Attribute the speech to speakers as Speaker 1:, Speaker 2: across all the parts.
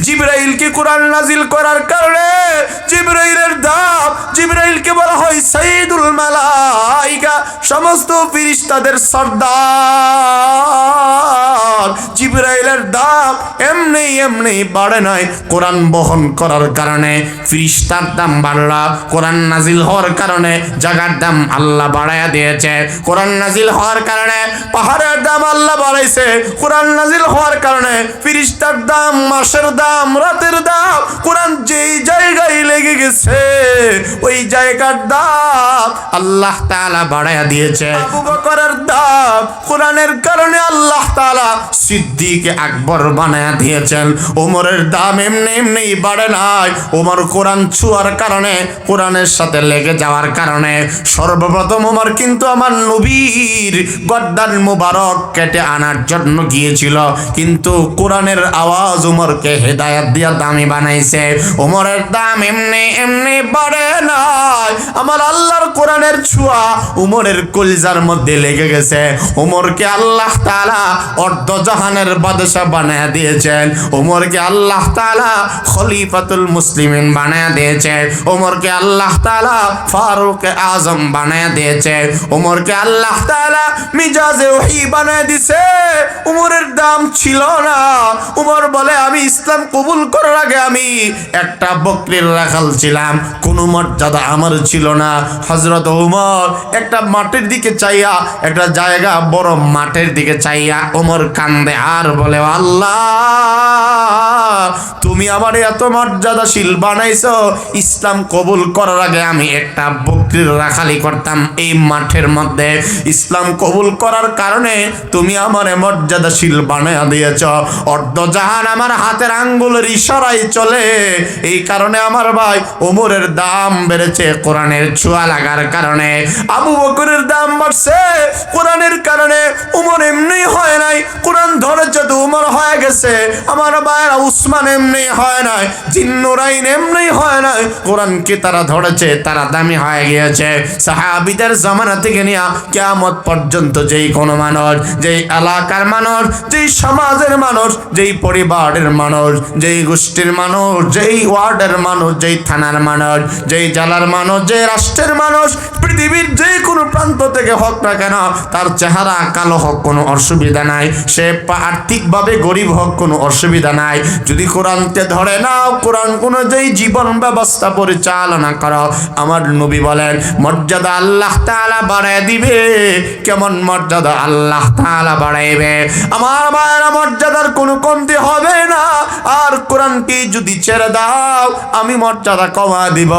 Speaker 1: জিবরাইলকে কোরআন নাজিল করার কারণে জিবরাইলের দাম, জিবরাইলকে বলা হয় সাইয়্যিদুল মালাইকা, সমস্ত ফেরেশতাদের সর্দার। জিবরাইলের দাম এমনি এমনি বাড়ে নাই, কোরআন বহন করার কারণে ফেরেশতার দাম বাড়লা। কোরআন নাজিল হওয়ার কারণে জায়গার দাম আল্লাহ বাড়ায়া দিয়েছে। কোরআন নাজিল হওয়ার কারণে পাহাড়ের দাম আল্লাহ বাড়াইছে। কোরআন নাজিল হওয়ার কারণে ফেরেশতার দাম, মাসের দাম, রাতের দাম, কোরআন যেই জায়গায় লেগে গেছে ওই জায়গার দাম আল্লাহ তাআলা বাড়ায়া দিয়েছে। আবু বকরের দাম কোরআনের কারণে আল্লাহ তাআলা সিদ্দিক আকবর বানায়া দিয়েছেন। ওমরের দাম এমনি এমনি বাড়ে নাই, ওমর কোরআন ছোঁয়ার কারণে, কোরআনের সাথে লেগে যাওয়ার কারণে সর্বপ্রথম ওমর কিন্তু আমার নবীর গর্দান মুবারক কেটে আনার জন্য গিয়েছিল, কিন্তু কোরআনের আওয়াজ ওমরকে হেদায়েত দিয়া দামি বানাইছে। ওমরের দাম এমনি এমনি বাড়ে নাই, আমার আল্লাহর কোরআনের ছোঁয়া ওমরের কলিজার মধ্যে লেগে গেছে। ওমরকে আল্লাহ তাআলা অর্ধ জাহানের বাদশা বানায়া দিয়েছেন। ওমরকে আল্লাহ তাআলা খলিফাতুল মুসলিমিন বানায়া দিয়েছে। ওমরকে আল্লাহ তাআলা ফারুক আজম বানায়া দিয়েছে। ওমরকে আল্লাহ তাআলা মিজাজে ওহী বানায়া দিয়েছে। ওমরের দাম ছিল না। ওমর বলে আমি ইসলাম কবুল করার আগে আমি একটা বকরির রাখাল ছিলাম, কোনো মর্যাদা আমার ছিল না। হযরত ওমর একটা মাঠের দিকে চাইয়া, একটা জায়গা বড় মাঠের দিকে চাইয়া ওমর কান্দে আর বলে আল্লাহ তুমি আমার এত মর্যাদাশীল বানাইছো, ইসলাম কবুল করার আগে আমি একটা বকরির রাখালি করতাম এই মাঠের মধ্যে। ইসলাম কবুল করার কারণে তুমি আমার মর্যাদাশীল বানায়া দিয়েছ। অর্ধ জাহান আমার হাতের আঙ্গুলের ইশারায় চলে, এই কারণে আমার ভাই ওমরের দাম বেড়েছে কোরআনের ছোঁয়া লাগার কারণে। আবু বকরের দাম বাড়ছে কোরআনের কারণে। ওমর এমনি হয় নাই, কোরআন ধরেছে তো ওমর হয়ে গেছে। আমার ভাইরা উসমান এমনি হয় নাই, জিন্নুরাইন এমনি হয় নাই, কোরআনকে তারা ধরেছে, তারা দামি হয়ে গিয়েছে। সাহাবীদের জামানা থেকে নিয়ে কিয়ামত পর্যন্ত যেই কোনো মানুষ, যেই এলাকার মানুষ, যেই সমাজের মানুষ, যেই পরিবারের মানুষ, যেই গোষ্ঠীর মানুষ, যেই ওয়ার্ডের মানুষ, যেই থানার মানুষ, যেই জেলার মানুষ, যেই রাষ্ট্রের মানুষ, পৃথিবীর যে কোনো প্রান্ত থেকে হোক না কেন, তার চেহারা কালো হোক কোনো অসুবিধা নাই, সে আর্থিকভাবে গরিব হোক কোনো অসুবিধা নাই, যদি কোরআনকে ধরে নাও, কোরআন অনুযায়ী জীবন ব্যবস্থা পরিচালনা করো, আমার নবী বলেন মর্যাদা আল্লাহ তাআলা বাড়ায় দিবে। কেমন মর্যাদা আল্লাহ তাআলা বাড়াইবে? আমার মায়ের মর্যাদার কোনো কমতি হবে না। আর কোরআনকে যদি ছেড়ে দাও আমি মর্যাদা কমা দিব,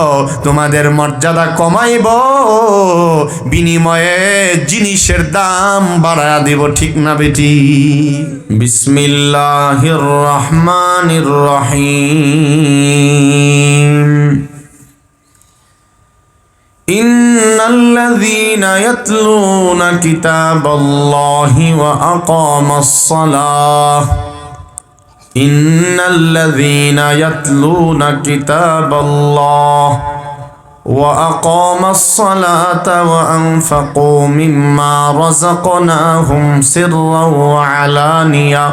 Speaker 1: তোমাদের মর্যাদা কমাইব, বিনিময়ে জিনিসের দাম বাড়ায়া দিব, ঠিক না বেটি? বিসমিল্লাহির রহমানির রহিম। ইন্নাল্লাযীনা ইয়াতলুনা কিতাবাল্লাহি ওয়া আকামাস-সালাহ ইন্নাল্লাযীনা ইয়াতলুনা কিতাবাল্লাহি وأقاموا الصلاة وأنفقوا مما رزقناهم سرا وعلانية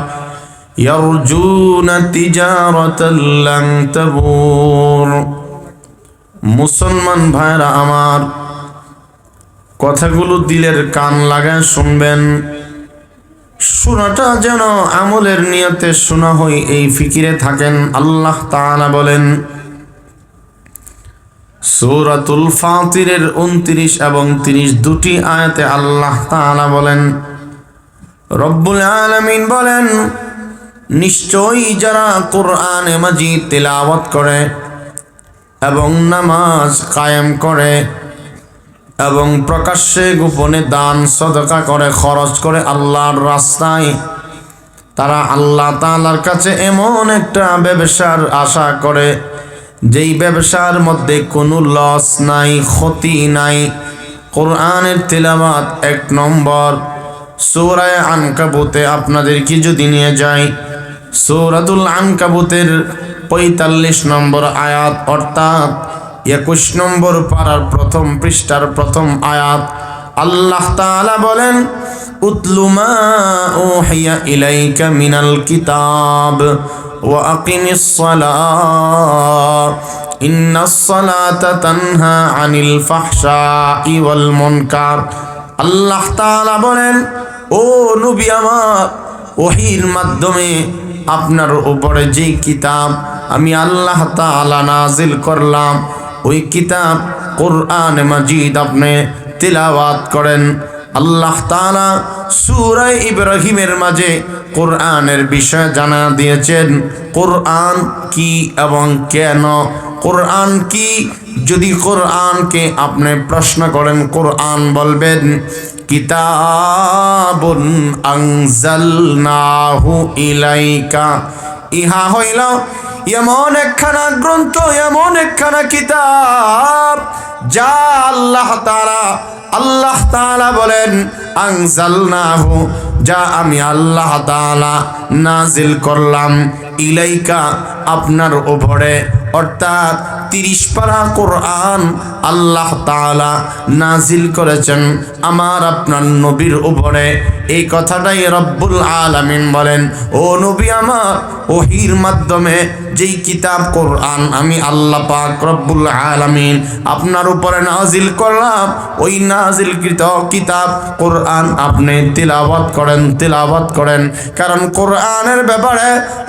Speaker 1: يرجون تجارة لن تبور। মুসলমান ভাইরা আমার, কথাগুলো দিলের কান লাগায় শুনবেন। শোনাটা যেন আমলের নিয়তে শোনা হয়, এই ফিকিরে থাকেন। আল্লাহ তাআলা বলেন সূরাতুল ফাতিরের 29 এবং 30 দুটি আয়াতে আল্লাহ তাআলা বলেন, রব্বুল আলামিন বলেন, নিশ্চয়ই যারা কোরআনে মাজিদ তিলাওয়াত করে এবং নামাজ কায়েম করে এবং প্রকাশ্যে গোপনে দান সদকা করে, খরচ করে আল্লাহর রাস্তায়, তারা আল্লাহ তাআলার কাছে এমন একটা ব্যবসার আশা করে যেই ব্যবসার মধ্যে কোনো লস নাই, ক্ষতি নাই। কোরআনের তিলাওয়াত 1 নম্বর সূরা আনকাবুতে আপনাদেরকে যদি নিয়ে যাই, সূরাতুল আনকাবুতের 45 নম্বর আয়াত, অর্থাৎ 21 নম্বর পারার প্রথম পৃষ্ঠার প্রথম আয়াত, আল্লাহ তাআলা বলেন উতলু মা উহিয়া ইলাইকা মিনাল কিতাব ওয়া আকিমিস সালাহ ইন্নাস সালাতা তানহা আনিল ফাহশাই ওয়াল মুনকার। আল্লাহ তাআলা বলেন, ও নবী আমার, ওহীর মাধ্যমে আপনার উপরে যে কিতাব আমি আল্লাহ তাআলা নাজিল করলাম, ওই কিতাব কোরআন মাজিদ আপনি তিলাওয়াত করেন। আল্লাহ তাআলা সূরা ইব্রাহিমের মাঝে কোরআনের বিষয় জানা দিয়েছেন, কোরআন কি এবং কেন, কোরআন কি। যদি কোরআনকে আপনি প্রশ্ন করেন, কোরআন বলবেন কিতাবুন আনজালনাহু ইলাইকা, ইহা হইল এমন একখানা গ্রন্থ, এমন একখানা কিতাব যা আল্লাহ তাআলা বলেন আনজালনাহু, যা আমি আল্লাহ তাআলা নাজিল করলাম, ইলাইকা আপনার উপরে, অর্থাৎ 30 পারা কোরআন আল্লাহ তাআলা নাজিল করেছেন আমার আপনার নবীর উপরে। এই কথাটাই রব্বুল আলামিন বলেন, ও নবী আমার, ওহীর মাধ্যমে যেই কিতাব কোরআন আমি আল্লাহ পাক রব্বুল আলামিন আপনার উপরে নাজিল করলাম, ওই নাজিলকৃত কিতাব কোরআন আপনি তিলাওয়াত করেন। কারণ কোরআনের ব্যাপারে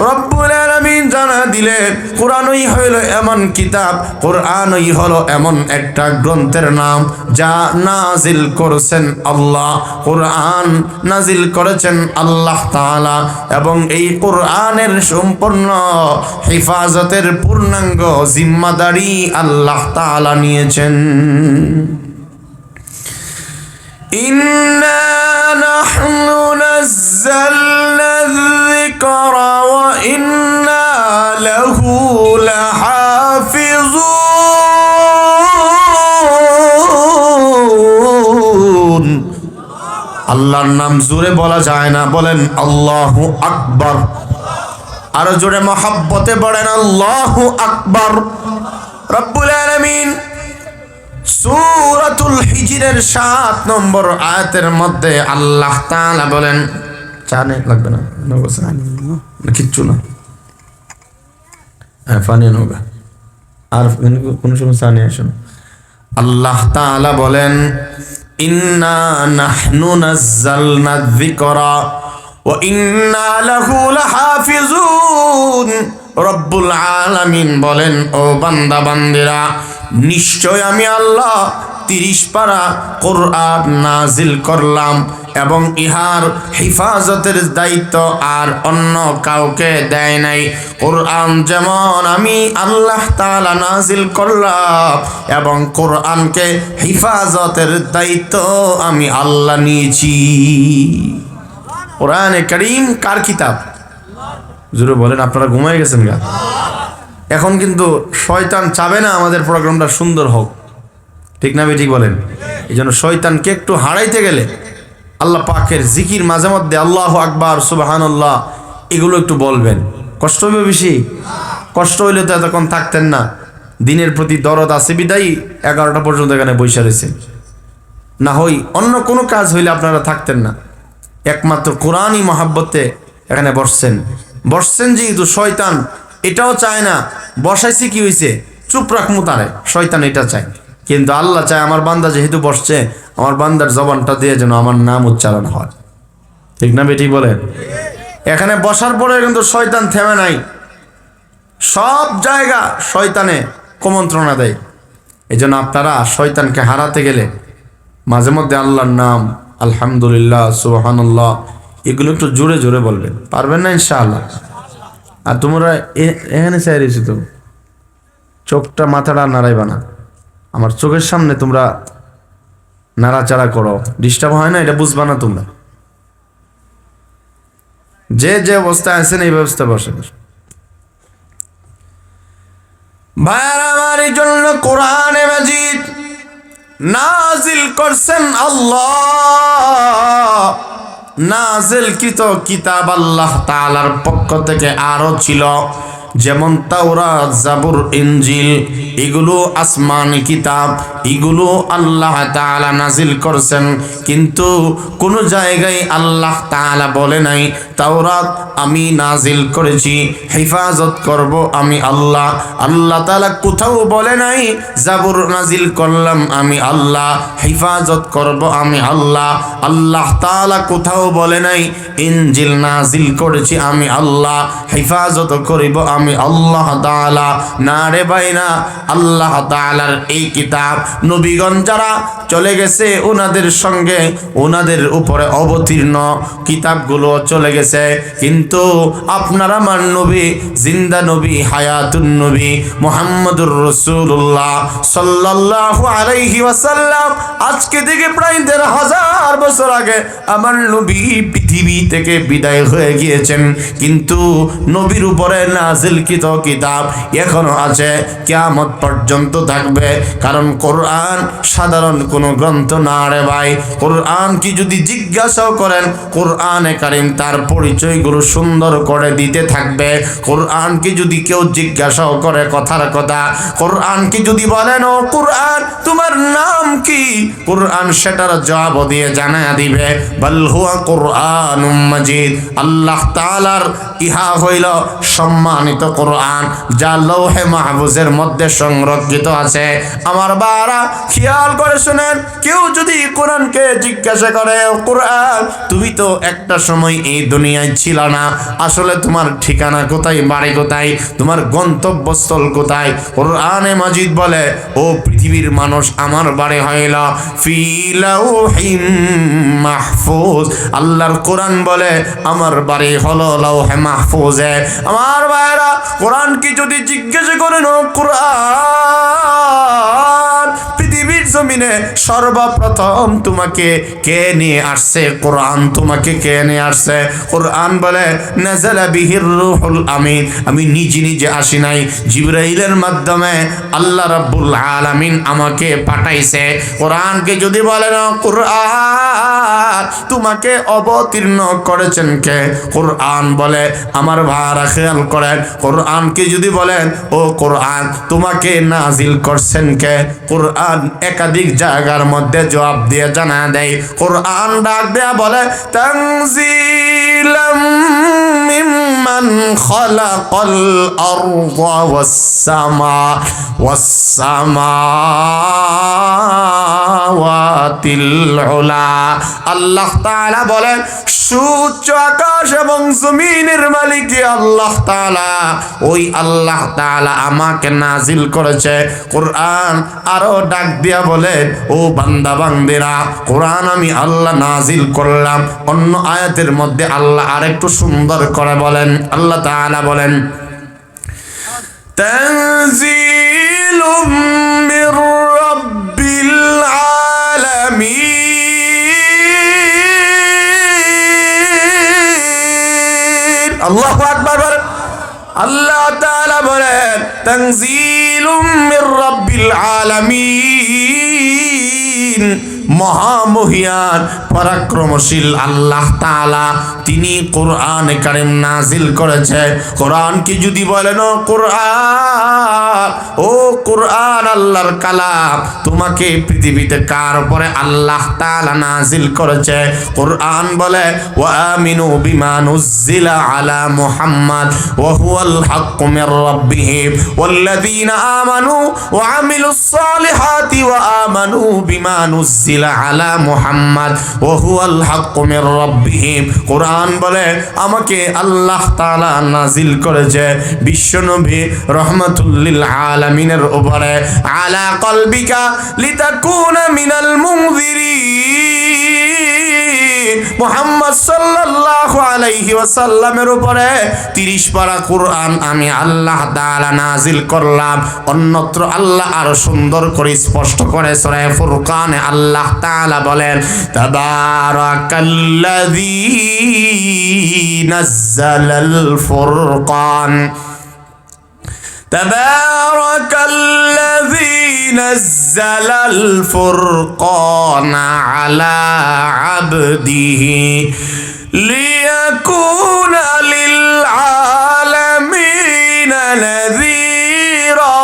Speaker 1: রব্বুল আলামিন জানা দিলেন, কোরআনই হইল এমন কিতাব, কোরআনই হলো এমন একটা গ্রন্থের নাম যা নাজিল করেছেন আল্লাহ, কোরআন নাজিল করেছেন আল্লাহ তাআলা, এবং এই কোরআনের সম্পূর্ণ হেফাজতের পূর্ণাঙ্গ জিম্মাদারি আল্লাহ তাআলা নিয়েছেন। ইন্না নাহনু নাযালনা যিকরা ওয়া ইন্না লাহু লাহাফিজুন। আল্লাহর নাম জোরে বলা যায় না, বলেন আল্লাহু আকবার। আরো জোরে মহব্বতে বলেন আল্লাহু আকবার। রব্বুল আলামিন সূরাতুল হিজরের 7 নম্বর আয়াতের মধ্যে আল্লাহ তাআলা বলেন, চানে লাগবে না, কিচ্ছু না, ফানি হোগা, আর কোন সময় চানে আসুন। আল্লাহ তাআলা বলেন ইন্না নাহনু নাযালনা যিকরা ওয়া ইন্না লাহু লাহাফিজুন। রব্বুল আলামিন বলেন, ও বান্দা বান্দিরা, নিশ্চয় আমি আল্লাহ 30 পারা কোরআন নাজিল করলাম এবং ইহার হেফাজতের দায়িত্ব আর অন্য কাউকে দেয় নাই। কোরআন যেমন আমি আল্লাহ তাআলা নাজিল করলাম এবং কোরআনকে হেফাজতের দায়িত্ব আমি আল্লাহ নিয়েছি। কোরআনে কারীম কার কিতাব? জোরে বলেন, আপনারা ঘুমায় গেছেন গা? এখন কিন্তু শয়তান চাবে না আমাদের প্রোগ্রামটা সুন্দর হোক, ঠিক না? ঠিক বলেন। এই জন্য শয়তানকে একটু হারাইতে গেলে আল্লাহ পাকের জিকির মাঝে মধ্যে আল্লাহু আকবার, সুবহানাল্লাহ, এগুলো একটু বলবেন। কষ্ট হইবে বেশি? কষ্ট হইলে তো এতক্ষণ থাকতেন না। দিনের প্রতি দরদ আছে বিদায়ী 11টা পর্যন্ত এখানে বৈশা রয়েছেন। না হই অন্য কোনো কাজ হইলে আপনারা থাকতেন না। একমাত্র কোরআনই মহাব্বতে এখানে বসছেন যেহেতু শয়তান এটাও চায় না বসাইছি কি হয়েছে, চুপ রাখমু তারে, শয়তান এটা চায়। কিন্তু আল্লাহ চায় আমার বান্দা যেহেতু বসছে, আমার বান্দার জবানটা দিয়ে যেন আমার নাম উচ্চারণ হয়, ঠিক না? বেঠিক বলেন। এখানে বসার পরে কিন্তু শয়তান থেমে নাই, সব জায়গা শয়তানে কুমন্ত্রণা দেয়। এই জন্য আপনারা শয়তানকে হারাতে গেলে মাঝে মধ্যে আল্লাহর নাম, আলহামদুলিল্লাহ, সুবহানাল্লাহ, এগুলো একটু জোরে জোরে বলবেন। পারবেন না ইনশাআল্লাহ? আর তোমরা এখানে চাই রয়েছো তো, চোখটা মাথাটা নাড়াইবা না। আমার চোখের সামনে তোমরা নাড়াচাড়া করো, ডিস্টার্ব হয় না, এটা বুঝবা না তোমরা। যে যে অবস্থায় আছেন এই ব্যবস্থা বসে ভাইয়ার আমার। এই জন্য কোরআনে মাজিদ নাজিল করছেন আল্লাহ। নাজিলকৃত কিতাব আল্লাহ তাআলার পক্ষ থেকে আরো ছিল, যেমন তাওরাত, জাবুর, ইনজিল, এগুলো আসমানি কিতাব, এগুলো আল্লাহ তাআলা নাজিল করছেন। কিন্তু কোন জায়গায় আল্লাহ তাআলা বলে নাই তাওরাত আমি নাজিল করেছি, হেফাজত করব আমি আল্লাহ। আল্লাহ তাআলা কোথাও বলে নাই জাবুর নাজিল করলাম আমি আল্লাহ, হেফাজত করব আমি আল্লাহ। আল্লাহ তাআলা কোথাও বলে নাই ইনজিল নাজিল করেছি আমি আল্লাহ, হেফাজত করিব আমি আল্লাহ তাআলা। না রে ভাই না, আল্লাহ তাআলার এই কিতাব নবীগণ যারা চলে গেছে ওনাদের সঙ্গে ওনাদের উপরে অবতীর্ণ কিতাবগুলো চলে গেছে, কিন্তু আপনার আমার নবী, জিন্দা নবী, হায়াতুন নবী মুহাম্মদুর রাসূলুল্লাহ সাল্লাল্লাহু আলাইহি ওয়াসাল্লাম আজকে থেকে প্রায় ১৫০০ বছর আগে আমার নবী পৃথিবী থেকে বিদায় হয়ে গিয়েছেন, কিন্তু নবীর উপরে নাজিলকৃত কিতাব এখনো আছে, কিয়ামত পর্যন্ত থাকবে। কারণ কোরআন সাধারণ কোনো গ্রন্থ না রে ভাই। কোরআন কি যদি জিজ্ঞাসাও করেন, কোরআনে কারীম তার পরিচয়গুলো সুন্দর করে দিতে থাকবে। কোরআন কি যদি কেউ জিজ্ঞাসাও করে কথার কথা, কোরআন কি যদি বলেন ও কোরআন তোমার নাম কি, কোরআন সেটার জবাব দিয়ে জানায়া দিবে বাল হুয়া কুরআনুম মাজিদ। আল্লাহ তাআলার ইহা হইল সম্মানিত কোরআন, যা লৌহে মাহফুজের মধ্যে সংরক্ষিত আছে। আমার বারা খেয়াল করে শুনেন, কেউ যদি কোরআনকে জিজ্ঞাসা করে কোরআন তুমি তো একটা সময় এই দুনিয়ায় ছিল না, আসলে তোমার ঠিকানা কোথায়, বাড়ি কোথায়, তোমার গন্তব্যস্থল কোথায়? কোরআনে মাজিদ বলে ও পৃথিবীর মানুষ আমার বাড়ি হইল ফি লাউহিম মাহফুজ। আল্লাহর কোরআন বলে আমার বাড়ি হলো লাউহে মাহফুজে। আমার ভাইরা কোরআন কি যদি জিজ্ঞাসা করেন ও কোরআন পৃথিবীর জমিনে সর্বপ্রথম তোমাকে কে নিয়ে আসছে, কোরআন তোমাকে কে নিয়ে আসছে? কোরআন বলে নাযালা বিহির রূহুল আমিন, আমি নিজে নিজে আসি নাই, জিবরাইলের মাধ্যমে আল্লাহ রাব্বুল আলামিন আমাকে পাঠাইছে। কোরআনকে যদি বলেন কোরআন তোমাকে অবতীর্ণ করেছেন কে, কোরআন বলে আমার ভাইরা খেয়াল করেন, কোরআনকে যদি বলেন ও কোরআন তোমাকে নাজিল করছেন কে, কোরআন একাধিক জায়গার মধ্যে জবাব দিয়ে জানা দেয়। কোরআন ডাক দেয়া বলে তানজিলাম মিম্মান খালাকাল আরদা ওয়াস সামাওয়াতিল উলা। আল্লাহ তাআলা বলেন সুউচ্চ আকাশ এবং জমিনের মালিক আল্লাহ তাআলা, ওই আল্লাহ তাআলা আমাকে নাজিল করেছে কোরআন। আরো ডাক দিয়া বলেন ও বান্দা বান্দিরা কোরআন আমি আল্লাহ নাজিল করলাম। অন্য আয়াতের মধ্যে আল্লাহ আরেকটু সুন্দর করে বলেন, আল্লাহ তাআলা বলেন তানজিলুম মির রাব্বিল আলামিন। আল্লাহু আকবার। আল্লাহ তাআলা বলেন তানজিলুম মির রাব্বিল আলামিন, মহামহিয়ান পরাক্রমশীল আল্লাহ তাআলা তিনি কোরআনে কারীম নাজিল করেছে। কোরআন কি যদি বলেন ও কোরআন, ও কোরআন আল্লাহর কালাম, তোমাকে পৃথিবীতে কার উপরে আল্লাহ তাআলা নাজিল করেছে? কোরআন বলে ওয়া আমিনু বিমা নুজিলা আলা মুহাম্মাদ ওয়া হুয়াল হাক্কু মির রাব্বিহিম ওয়াল্লাযীনা আমানু ওয়া আমিলুস সালিহাতি ওয়া আমানু বিমা নুজিলা আলা মুহাম্মাদ ওয়া হুয়াল হাক্কু মির রাব্বিহিম। কোরআন বলে আমাকে আল্লাহ তাআলা নাজিল করেছে বিশ্বনবী রাহমাতুল লিল আলামিনের উপরে, আলা কলবিকা লিতাকুনা মিনাল মুনযিরিন, মুহাম্মদ সাল্লাল্লাহু আলাইহি ওয়াসাল্লামের উপরে 30 পারা কোরআন আমি আল্লাহ তাআলা নাজিল করলাম। অন্যত্র আল্লাহ আরো সুন্দর করে স্পষ্ট করে সূরা ফুরকানে আল্লাহ তাআলা বলেন তাবারাকাল্লাযী নাযালাল ফুরকান, তাবারাকাল্লাযী নাযালাল ফুরকানা আলা আবদিহি লিয়াকুনা লিল আলামিনা নাযীরা।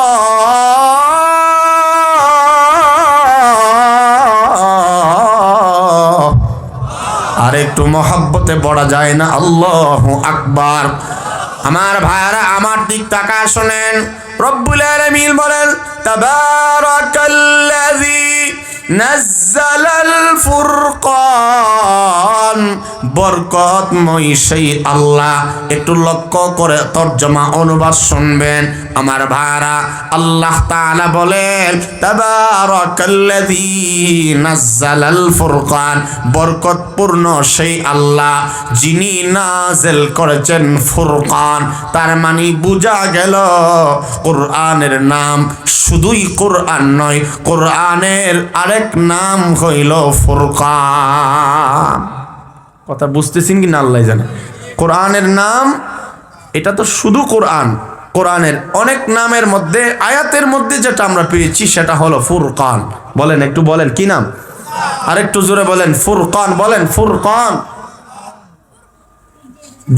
Speaker 1: আর একটু মহব্বতে পড়া যায় না আল্লাহু আকবার। আমার ভাইরা আমার দিক তাকা শোনেন, রব্বুল আলামিন বলেন তাবারাকাল্লাযী নাজ্জালাল ফুরকান, বরকতময় সেই আল্লাহ। একটু লক্ষ্য করে তরজমা অনুবাদ শুনবেন আমার ভাইরা। আল্লাহ তাআলা বলেন তাবারাকাল্লাযী নাজ্জালাল ফুরকান, বরকতপূর্ণ সেই আল্লাহ যিনি নাযিল করেছেন ফুরকান। তার মানে বোঝা গেল কোরআনের নাম শুধুই কোরআন নয়, কোরআনের আরেক নাম হইল ফুরকান। কথা বুঝতেছেন কি না আল্লাহ জানে। কোরআনের নাম এটা তো শুধু কোরআন, কোরআনের অনেক নামের মধ্যে আয়াতের মধ্যে যেটা আমরা পেয়েছি সেটা হলো ফুরকান। বলেন একটু বলেন কি নাম, আরেকটু জোরে বলেন ফুরকান, বলেন ফুরকান।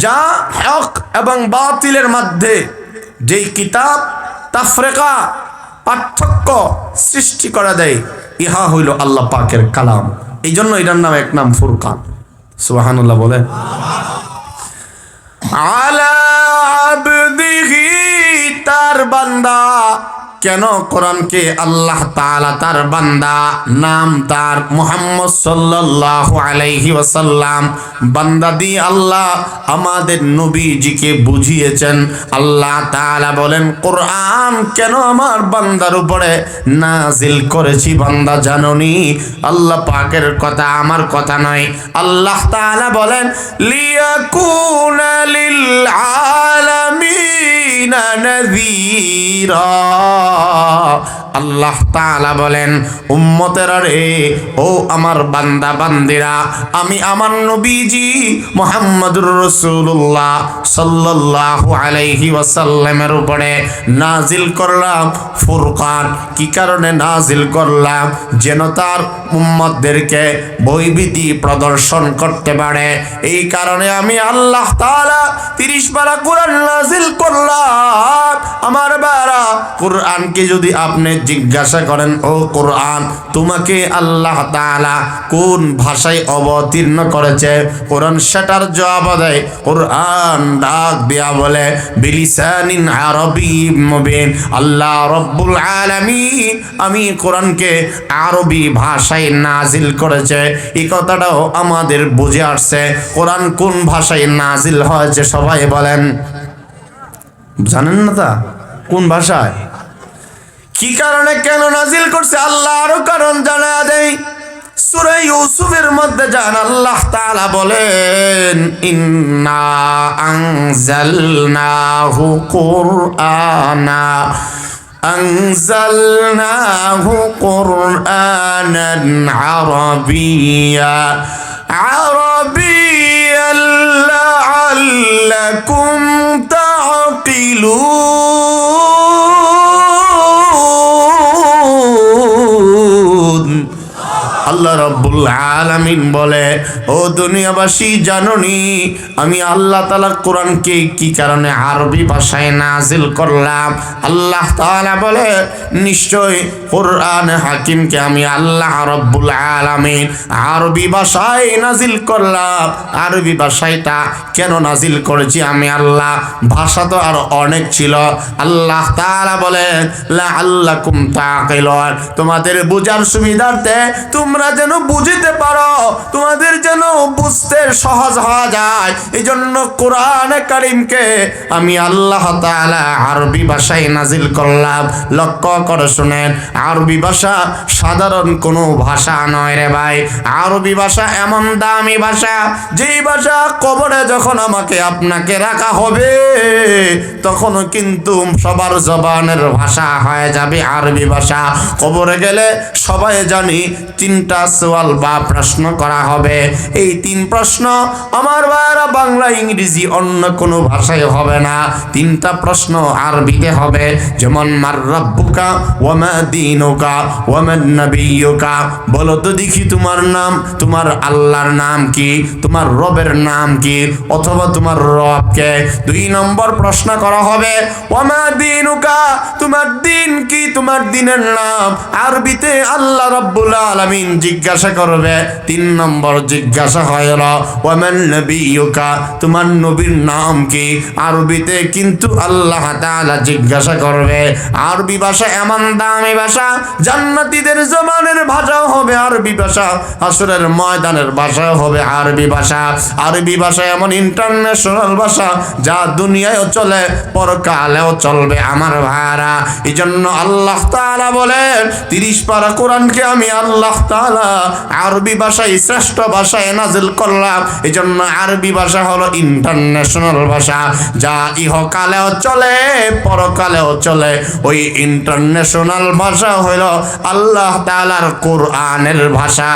Speaker 1: যা হক এবং বাতিলের মধ্যে যেই কিতাব তাফরিকা পার্থক্য সৃষ্টি করে দেয়, ইহা হইল আল্লাহ পাকের কালাম। এই জন্য এটার নাম এক নাম ফুরকান। সুবহানাল্লাহ বলেন। আলা আবদিহি, তার বান্দা। কেন কোরআনকে আল্লাহ তাআলা তার বান্দা নাম তার মুহাম্মদ সাল্লাল্লাহু আলাইহি ওয়াসাল্লাম বান্দা দিয়ে আল্লাহ আমাদের নবীজিকে বুঝিয়েছেন। আল্লাহ তাআলা বলেন কোরআন কেন আমার বান্দার উপরে নাজিল করেছি বান্দা জানোনি? আল্লাহ পাকের কথা, আমার কথা নয়। আল্লাহ তাআলা বলেন লিয়াকুনা লিল আলামিনা নাযীরা। আল্লাহ তাআলা বলেন উম্মতেরা রে, ও আমার বান্দা বান্দিরা, আমি আমার নবীজি মুহাম্মদুর রাসূলুল্লাহ সাল্লাল্লাহু আলাইহি ওয়াসাল্লামের উপরে নাজিল করলাম ফুরকান। কি কারণে নাজিল করলাম? যেন তার উম্মতদেরকে বৈবিধি প্রদর্শন করতে পারে। এই কারণে আমি আল্লাহ তাআলা 30 পারা কোরআন নাজিল করলাম। আমার বারা, কোরআনকে যদি আপনি জিজ্ঞাসা করেন ও কোরআন তোমাকে আল্লাহ তাআলা কোন ভাষায় অবতীর্ণ করেছে, কোরআন সেটার জবাব দেয়। কোরআন ডাক দেয়া বলে বিলিসানিন আরবি মুবিন। আল্লাহ রব্বুল আলামিন আমি কোরআনকে আরবি ভাষায় নাজিল করেছে। এই কথাটাও আমাদের বুঝে আসছে। কোরআন কোন ভাষায় নাজিল হয়েছে সবাই বলেন, জানেন না? তা কোন ভাষায়, কি কারণে, কেন নাজিল করছে আল্লাহ আরো কারণ জানা দেয়। সূরা ইউসুফের মধ্যে যান আল্লাহ তাআলা বলেন ইন্না আনজালনাহু কুরআনা আনজালনাহু কুরআনান আরাবিয়্যা আরাবিয়্যান লাআল্লাকুম তা'কিলুন। আল্লাহ রাব্বুল আলামিন বলে ও দুনিয়াবাসী জানোনি আমি আল্লাহ তাআলা কোরআনকে কি কারণে আরবি ভাষায় নাজিল করলাম? আল্লাহ তাআলা বলে নিশ্চয় কোরআন হাকিমকে আমি আল্লাহ রাব্বুল আলামিন আরবি ভাষায় নাজিল করলাম। আরবি ভাষায়টা কেন নাজিল করেছি আমি আল্লাহ? ভাষা তো আরো অনেক ছিল। আল্লাহ তাআলা বলেন লাআল্লাকুম তা'কিলুন, তোমাদের বুঝার সুবিধার্থে, তোমরা যেন বুঝতে পারো, তোমাদের যেন বুঝতে সহজ হওয়া যায়, এই জন্য কোরআন কারীমকে আমি আল্লাহ তাআলা আরবি ভাষায় নাজিল করলাম। লক্ষ্য করে শুনেন, আরবি ভাষা সাধারণ কোনো ভাষা নয় রে ভাই। আরবি ভাষা এমন দামি ভাষা, যেই ভাষা কবরে যখন আমাকে আপনাকে রাখা হবে তখনও কিন্তু সবার জবানের ভাষা হয়ে যাবে আরবি ভাষা। কবরে গেলে সবাই জানি 3টা তিনটা সওয়াল বা প্রশ্ন করা হবে। এই তিন প্রশ্ন আমার ভাইরা বাংলা ইংরেজি অন্য কোনো ভাষায় হবে না, তিনটা প্রশ্ন আরবিতে হবে। যেমন মার রাব্বুকা ওয়া মা দীনুকা ওয়া মান নাবিয়্যুকা, বলো তো দেখি তোমার নাম, তোমার আল্লাহর নাম কি, তোমার রবের নাম কি, অথবা তোমার রব কে। 2 নম্বর প্রশ্ন করা হবে ওয়া মা দীনুকা, তোমার দিন কি, তোমার দিনের নাম। আরবিতে আল্লাহ রাব্বুল আলামিন জিজ্ঞাসা করবে। 3 নম্বর জিজ্ঞাসা হলো ওয়া মান নাবিয়্যুকা, তোমার নবীর নাম কি। আরবিতে কিন্তু আল্লাহ তাআলা জিজ্ঞাসা করবে। আরবি ভাষা এমন দামি ভাষা, জান্নাতীদের জবানের ভাষাও হবে আরবি ভাষা, হাসরের ময়দানের ভাষাও হবে আরবি ভাষা। আরবি ভাষা এমন ইন্টারন্যাশনাল ভাষা যা দুনিয়ায়ও চলে, পরকালেও চলবে আমার ভাইরা। এই জন্য আল্লাহ তাআলা বলেন 30 পারা কোরআনকে আমি আল্লাহ তাআলা আরবি ভাষায় শ্রেষ্ঠ ভাষায় নাজিল করলাম। এই জন্য আরবি ভাষা হলো ইন্টারন্যাশনাল ভাষা যা ইহকালেও চলে, পরকালেও চলে। ওই ইন্টারন্যাশনাল ভাষা হলো আল্লাহ তাআলার কোরআনের ভাষা।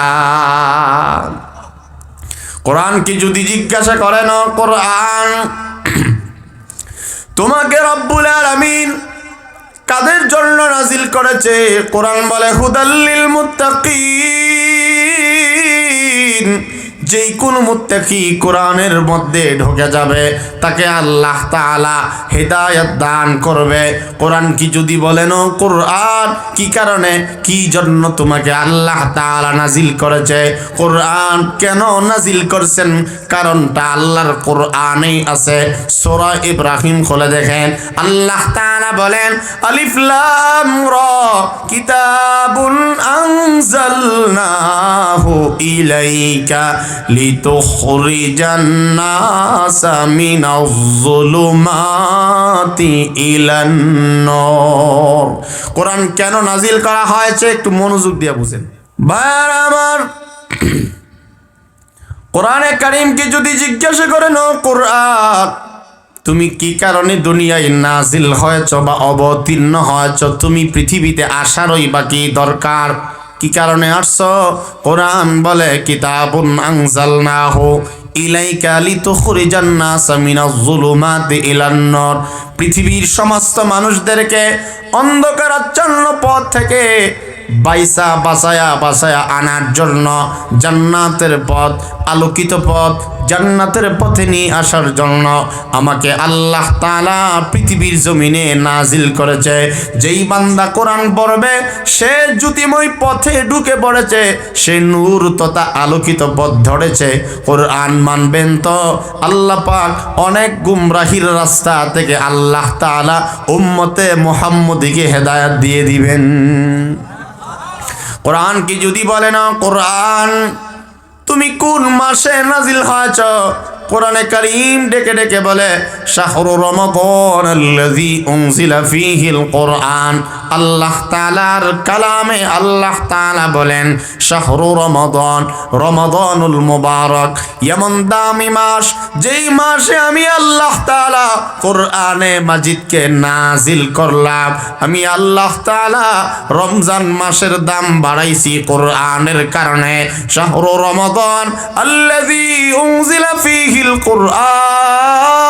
Speaker 1: কোরআন কি যদি জিজ্ঞাসা করেন, কোরআন তোমাকে রব্বুল আলামিন কাদের জন্য নাজিল করেছে? কোরআন বলে হুদাল্লিল মুত্তাকিন, যেই কোন মুত্তাকি কোরআনের মধ্যে ঢুকে যাবে তাকে আল্লাহ তাআলা হেদায়েত দান করবে। কোরআন কি যদি বলেন ও কোরআন কি কারণে, কি জন্য তোমাকে আল্লাহ তাআলা নাজিল করেছে, কোরআন কেন নাজিল করছেন, কারণটা আল্লাহর কোরআনেই আছে। সূরা ইব্রাহিম খুলে দেখেন, আল্লাহ তাআলা বলেন আলিফ লাম রা কিতাবুন আনজালনাহু ইলাইকা লিতুখরিজান নাসা মিনাজ যুলুমাতি ইলান নূর। কোরআন কেন নাজিল করা হয়েছে একটু মনোযোগ দিয়ে বুঝেন ভাইরা আমার। কোরআনে কারীমকে যদি জিজ্ঞাসা করেন ও কোরআন তুমি কি কারণে দুনিয়ায় নাজিল হয়েছ বা অবতীর্ণ হয়েছ, তুমি পৃথিবীতে আসারই বা কি দরকার, কি কারণে আসছো? কোরআন বলে কিতাবুন আনজালনাহু ইলাইকা লিতুখরিজান নাসা মিনাজ যুলুমাতি ইলান নূর, পৃথিবীর সমস্ত মানুষদেরকে অন্ধকারাচ্ছন্ন পথ থেকে বাঁচায়া আনার জন্য, জান্নাতের পথ, আলোকিত পথ, জান্নাতের পথে নিয়ে আসার জন্য আমাকে আল্লাহ তাআলা পৃথিবীর জমিনে নাজিল করেছে। যেই বান্দা কোরআন পড়বে সে জ্যোতিময় পথে ঢুকে পড়েছে, সে নূর তথা আলোকিত পথ ধরেছে। কোরআন মানবেন তো আল্লাহ পাক অনেক গুমরাহির রাস্তা থেকে আল্লাহ তাআলা উম্মতে মুহাম্মদীকে হেদায়েত দিয়ে দিবেন। কোরআন কি যদি বলে না কোরআন তুমি কোন মাসে নাজিল হয়েছ, কোরআনে কারীম ডেকে ডেকে বলে শাহরু রমাদান আল্লাযী উনজিলা ফীহিল কোরআন। আল্লাহ তাআলার কালামে আল্লাহ তাআলা বলেন শাহরু রমাদান, রমাদানুল মুবারক, এমন দামি মাস যেই মাসে আমি আল্লাহ তাআলা কোরআনে মাজিদকে নাজিল করলাম। আমি আল্লাহ তাআলা রমজান মাসের দাম বাড়াইছি কোরআনের কারণে। শাহরু রমাদান আল্লাযী উনজিলা ফীহিল কোরআন।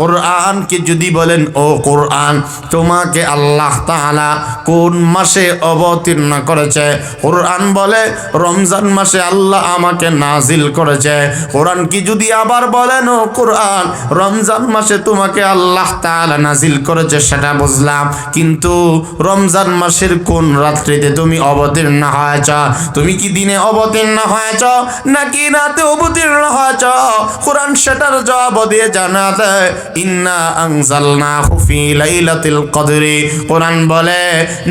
Speaker 1: কোরআনকে যদি বলেন ও কোরআন তোমাকে আল্লাহ তাআলা কোন মাসে অবতীর্ণ করেছে, কোরআন বলে রমজান মাসে আল্লাহ আমাকে নাজিল করেছে। কোরআন কি যদি আবার বলেন ও কোরআন রমজান মাসে তোমাকে আল্লাহ তাআলা নাজিল করেছে সেটা বুঝলাম, কিন্তু রমজান মাসের কোন রাত্রিতে তুমি অবতীর্ণ হয়েছ, তুমি কি দিনে অবতীর্ণ হয়েছ নাকি রাতে অবতীর্ণ হয়েছ? কোরআন সেটার জবাব দিয়ে জানাতে ইন্না আনজালনাহু ফি লাইলাতিল কদরি। কোরআন বলে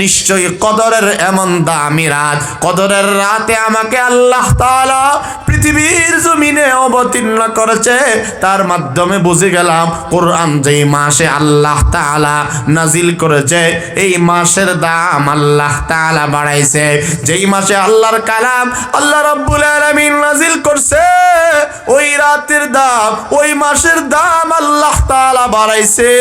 Speaker 1: নিশ্চয়ই কদরের এমন দামি রাত, কদরের রাতে আমাকে আল্লাহ তাআলা পৃথিবীর জমিনে অবতীর্ণ করেছে। তার মাধ্যমে বুঝে গেলাম কোরআন যেই মাসে আল্লাহ তাআলা নাজিল করেছে এই মাসের দাম আল্লাহ তাআলা বাড়াইছে। যেই মাসে আল্লাহর কালাম আল্লাহ রাব্বুল আলামিন নাজিল করছে ওই রাতের দাম, ওই মাসের দাম আল্লাহ তাআলা বাড়াইছে।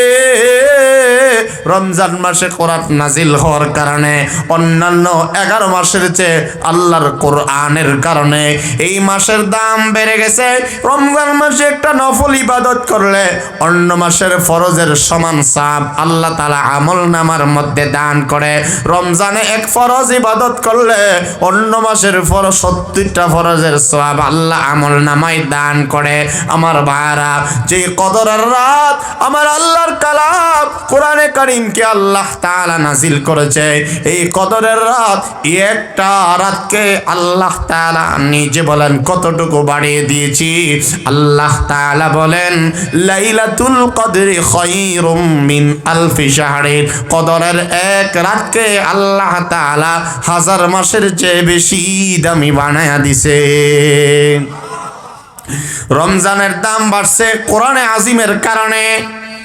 Speaker 1: রমজান মাসে কোরআন নাজিল হওয়ার কারণে, অন্যান্য 11 মাসের চেয়ে আল্লাহর কোরআনের কারণে এই মাসের দাম বেড়ে গেছে। রমজান মাসে একটা নফল ইবাদত করলে অন্য মাসের ফরজের সমান সওয়াব আল্লাহ তাআলা আমলনামার মধ্যে দান করে। রমজানে এক ফরজ ইবাদত করলে অন্য মাসের ফরজ 70টা ফরজের সওয়াব আল্লাহ আমলনামায় দান করে। আমার ভাইরা, যে কদরের রাত আমার আল্লাহর কালাম কোরআনে কারীমকে আল্লাহ তাআলা নাজিল করেছে, এই কদরের রাত একটা রাতকে আল্লাহ তাআলা নিজে বলেন কতটুকু বাড়িয়ে দিয়েছি। আল্লাহ তাআলা বলেন লাইলাতুল কদরি খায়রুম মিন আলফি শাহরিন, কদরের এক রাতকে আল্লাহ তাআলা 1000 মাসের চেয়ে বেশি দামি বানায়া দিছে। রমজানের দাম বাড়ছে কোরআনে আজিমের কারণে।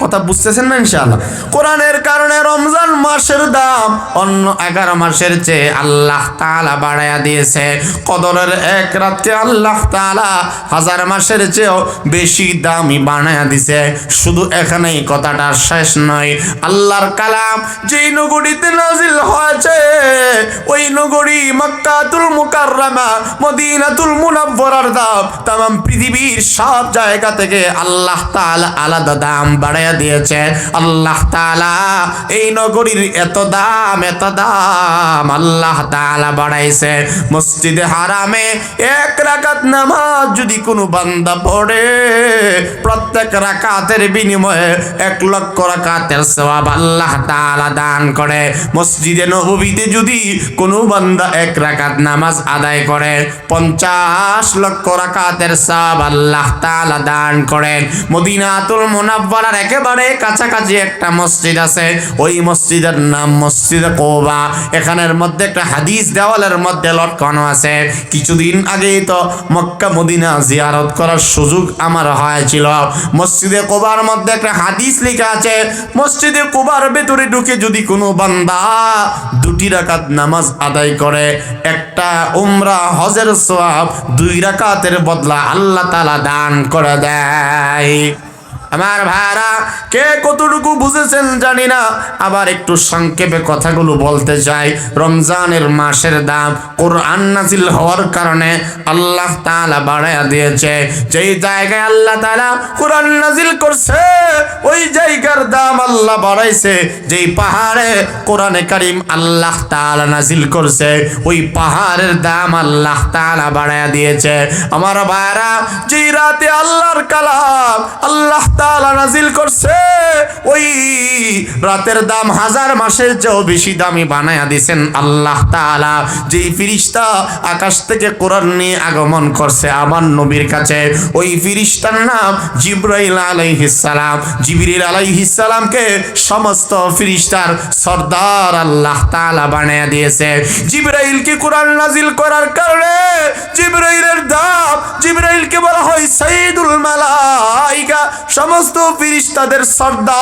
Speaker 1: কথা বুঝতেছেন না ইনশাআল্লাহ? কোরআনের কারণে রমজান মাসের দাম অন্য 11 মাসের চেয়ে আল্লাহ তাআলা বাড়ায়া দিয়েছে। কদরের এক রাতকে আল্লাহ তাআলা 1000 মাসের চেয়েও বেশি দামি বানায়া দিয়েছে। শুধু এখানেই কথাটা শেষ নয়, আল্লাহর কালাম যেই নগরীতে নাজিল হয়েছে ওই নগরী মক্কাতুল মুকাররমা, মদিনাতুল মুনাওয়ারার দাম तमाम পৃথিবীর সব জায়গা থেকে আল্লাহ তাআলা আলাদা দাম বাড়ায় দিয়েছে। আল্লাহ তাআলা এই নগরীর এত দাম আল্লাহ তাআলা বাড়াইছে। মসজিদে হারামে এক রাকাত নামাজ যদি কোনো বান্দা পড়ে, প্রত্যেক রাকাতের বিনিময়ে 1 লক্ষ রাকাতের সওয়াব আল্লাহ তাআলা দান করে। মসজিদে নববীতে যদি কোনো বান্দা 1 রাকাত নামাজ আদায় করে 50 লক্ষ রাকাতের সওয়াব আল্লাহ তাআলা দান করেন। মদিনাতুল মুনাওয়ারার একেবারে কাছাকাছি একটা মসজিদ আছে, ওই মসজিদের নাম মসজিদে কুবা। এখানের মধ্যে একটা হাদিস দেওয়ালের মধ্যে লটকানো আছে। কিছুদিন আগেই তো মক্কা মদিনা জিয়ারত করার সুযোগ আমার হয়েছিল। মসজিদে কুবার মধ্যে একটা হাদিস লেখা আছে, মসজিদে কুবার ভেতরে ঢুকে যদি কোনো বান্দা 2 রাকাত নামাজ আদায় করে, একটা উমরা হজের সওয়াব 2 রাকাতের বদলা আল্লাহ তাআলা দান করে দেয়। আমার ভাইরা, কে কতটুকু বুঝেছেন জানি না, আবার একটু সংক্ষেপে কথাগুলো বলতে চাই। রমজানের মাসের দাম কোরআন নাজিল হওয়ার কারণে আল্লাহ তাআলা বাড়ায়া দিয়েছে। যেই জায়গায় আল্লাহ তাআলা কোরআন নাজিল করছে ওই জায়গার দাম আল্লাহ বাড়াইছে। যেই পাহাড়ে কোরআনে কারীম আল্লাহ তাআলা নাজিল করছে ওই পাহাড়ের দাম আল্লাহ তাআলা বাড়ায়া দিয়েছে। আমার ভাইরা, যেই রাতে আল্লাহর কালাম আল্লাহ তাআলা নাজিল করছে ওই রাতের দাম 1000 মাসের চেয়েও বেশি দামি বানায়া দিয়েছেন আল্লাহ তাআলা। যেই ফেরেশতা আকাশ থেকে কোরআন নিয়ে আগমন করছে আমার নবীর কাছে, ওই ফেরেশতার নাম জিবরাইল আলাইহিস সালাম। জিবরিল আলাইহিস সালামকে সমস্ত ফেরেশতার সরদার আল্লাহ তাআলা বানায়া দিয়েছে। জিবরাইলকে কোরআন নাজিল করার কারণে জিবরাইলের দাম, জিবরাইলকে বলা হয় সাইয়্যিদুল মালায়েকা, সমস্ত ফেরেশতাদের সরদার।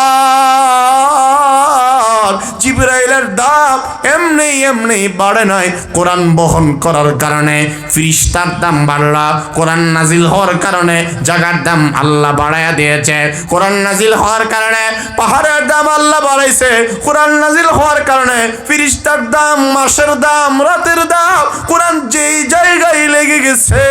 Speaker 1: জিবরাইলের দাম এমনি বাড়ে নাই, কোরআন বহন করার কারণে ফেরেশতার দাম বাড়ল। কোরআন নাজিল হওয়ার কারণে জায়গার দাম আল্লাহ বাড়ায়া দিয়েছে। কোরআন নাজিল হওয়ার কারণে পাহাড়ের দাম আল্লাহ বাড়াইছে। কোরআন নাজিল হওয়ার কারণে ফেরেশতার দাম, মাসের দাম, রাতের দাম, কোরআন যেই জায়গায় লেগে গেছে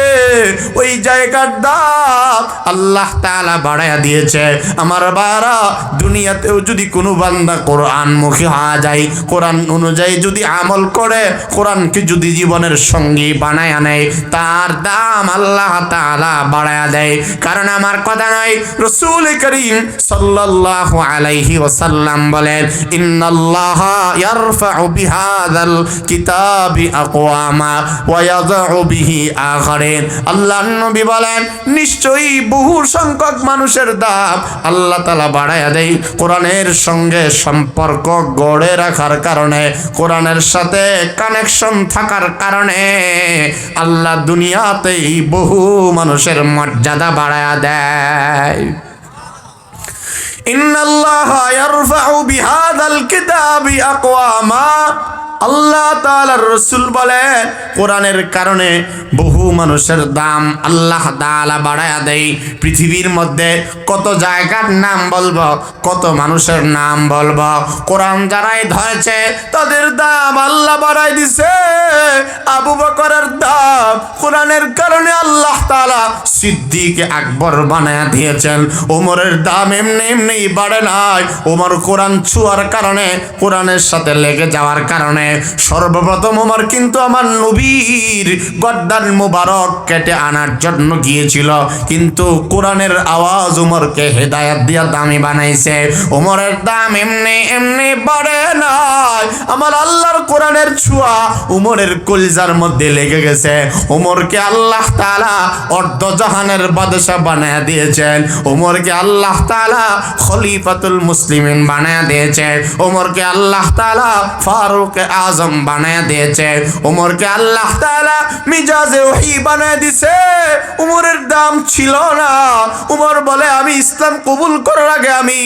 Speaker 1: ওই জায়গার দাম আল্লাহ তাআলা বাড়ায়া দিয়েছে। আমার বারা, দুনিয়াতেও যদি কোনো বান্দা কোরআন মুখী হওয়া যায়, কোরআন অনুযায়ী যদি আমল করে, কোরআনকে যদি জীবনের সঙ্গী বানায় নেয়, তার দাম আল্লাহ তাআলা বাড়ায়া দেয়। কারণ আমার কথা নয়, রাসূল করিম সাল্লাল্লাহু আলাইহি ওয়াসাল্লাম বলেন, ইন্নাল্লাহা ইয়ারফাউ বিহাযাল কিতাবি আকওয়ামা ওয়া ইয়াযউ বিহি আখারিন। আল্লাহর নবী বলেন, নিশ্চয়ই বহু সংখ্যক মানুষের দাম আল্লাহ তাআলা বাড়ায়া দেয় কোরআনের সঙ্গে সম্পর্ক গড়ে রাখার কারণে, কোরআনের সাথে কানেকশন থাকার কারণে আল্লাহ দুনিয়াতেই বহু মানুষের মর্যাদা বাড়ায়া দেয়। ইন্নাল্লাহা ইয়ারফাউ বিহাযাল কিতাবি আকওয়ামা, আল্লাহ তাআলার রাসূল বলেন কোরআনের কারণে বহু মানুষের দাম আল্লাহ তাআলা বাড়ায়া দেয়। পৃথিবীর মধ্যে কত জায়গার নাম বলবো, কত মানুষের নাম বলবো, কোরআন যারাই ধরেছে তাদের দাম আল্লাহ বাড়াই দিছে। আবু বকরের দাম কোরআনের কারণে আল্লাহ তাআলা সিদ্দিক আকবর বানায়া দিয়েছেন। ওমরের দাম এমনি এমনি বাড়ে নাই। ওমর কোরআন ছোঁয়ার কারণে, কোরআনের সাথে লেগে যাওয়ার কারণে সর্বপ্রথম ওমর কিন্তু আমার নবীর গর্দান মুবারক কেটে আনার জন্য গিয়েছিল, কিন্তু কোরআনের আওয়াজ ওমরকে হেদায়েত দিয়া দামি বানাইছে। ওমরের দাম এমনি এমনি বাড়ে নাই। আমার আল্লাহর কোরআনের ছোঁয়া ওমরের কলিজার মধ্যে লেগে গেছে। ওমরকে আল্লাহ তাআলা অর্ধ জাহানের বাদশা বানায়া দিয়েছেন। ওমরকে আল্লাহ তাআলা খলিফাতুল মুসলিমিন বানায়া দিয়েছে। ওমরকে আল্লাহ তাআলা ফারুক আজম বানায়া দিয়েছে। ওমরকে আল্লাহ তাআলা মিজাজে ওহী বানায়া দিয়েছে। ওমরের দাম ছিল না। ওমর বলে আমি ইসলাম কবুল করার আগে আমি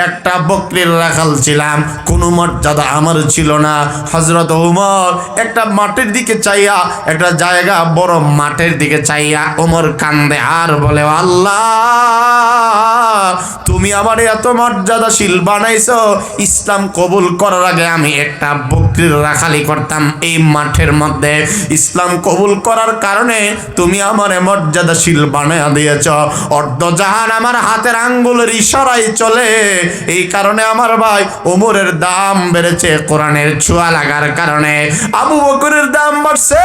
Speaker 1: একটা বকরির রাখাল ছিলাম, কোনো মর্যাদা আমার ছিল না। হযরত ওমর একটা মাঠের দিকে চাইয়া, একটা জায়গা বড় মাঠের দিকে চাইয়া ওমর কান্দে আর বলে আল্লাহ তুমি আমার এত মর্যাদাশীল বানাইছো, ইসলাম কবুল করার আগে আমি একটা বকরির রাখালি করতাম এই মাঠের মধ্যে। ইসলাম কবুল করার কারণে তুমি আমার মর্যাদাশীল বানায়া দিয়েছ। অর্ধজাহান আমার হাতের আঙ্গুলের ইশারায় চলে। এই কারণে আমার ভাই ওমরের দাম বেড়েছে কোরআনের ছোঁয়া লাগার কারণে। আবু বকরের দাম বাড়ছে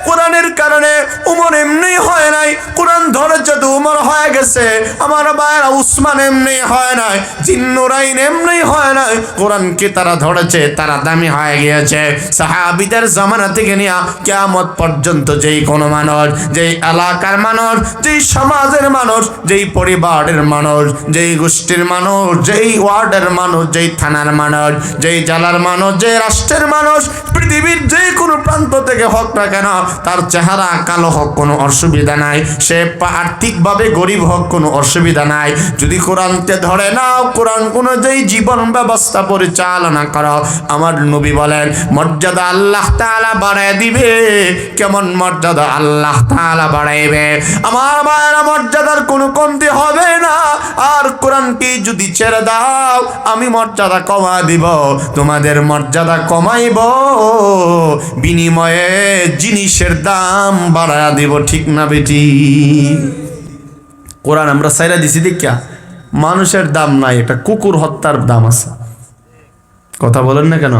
Speaker 1: কোরআনের কারণে। ওমর এমনি হয় নাই, কোরআন ধরেছে তো ওমর হয়ে গেছে। আমার ভাইরা উসমান এমনি হয় নাই, জিন্নুরাইন এমনি হয় নাই, কোরআনকে তারা ধরেছে, তারা দামি হয়ে গিয়েছে। সাহাবীদের জামানা থেকে নিয়ে কিয়ামত পর্যন্ত যেই কোনো মানুষ, যেই এলাকার মানুষ, যেই সমাজের মানুষ, যেই পরিবারের মানুষ, যেই গোষ্ঠীর মানুষ, যেই ওয়ার্ডের মানুষ, যেই থানার মানুষ, যেই জেলার মানুষ, যেই রাষ্ট্রের মানুষ, পৃথিবীর যে কোনো প্রান্ত থেকে হোক না কেন, তার চেহারা কালো হোক কোনো অসুবিধা নাই, সে আর্থিকভাবে গরিব হোক কোনো অসুবিধা নাই, যদি কোরআনকে ধরে নাও, কোরআন অনুযায়ী জীবন ব্যবস্থা পরিচালনা করো, আমার নবী বলেন মর্যাদা আল্লাহ তাআলা বাড়ায় দিবে। কেমন মর্যাদা আল্লাহ তাআলা বাড়াইবে? আমার ভাইয়েরা, মর্যাদার কোনো কমতি হবে না। আর কোরআনকে যদি ছেড়ে দাও, আমি মর্যাদা কমা দিব, তোমাদের মর্যাদা কমাইব, বিনিময়ে জিনিসের দাম বাড়ায়া দিব। ঠিক না বেটি? কোরআন আমরা সাইরা দিছি দেখিয়া মানুষের দাম নাই, এটা কুকুর হত্যার দাম আছে। কথা বলেন না কেন?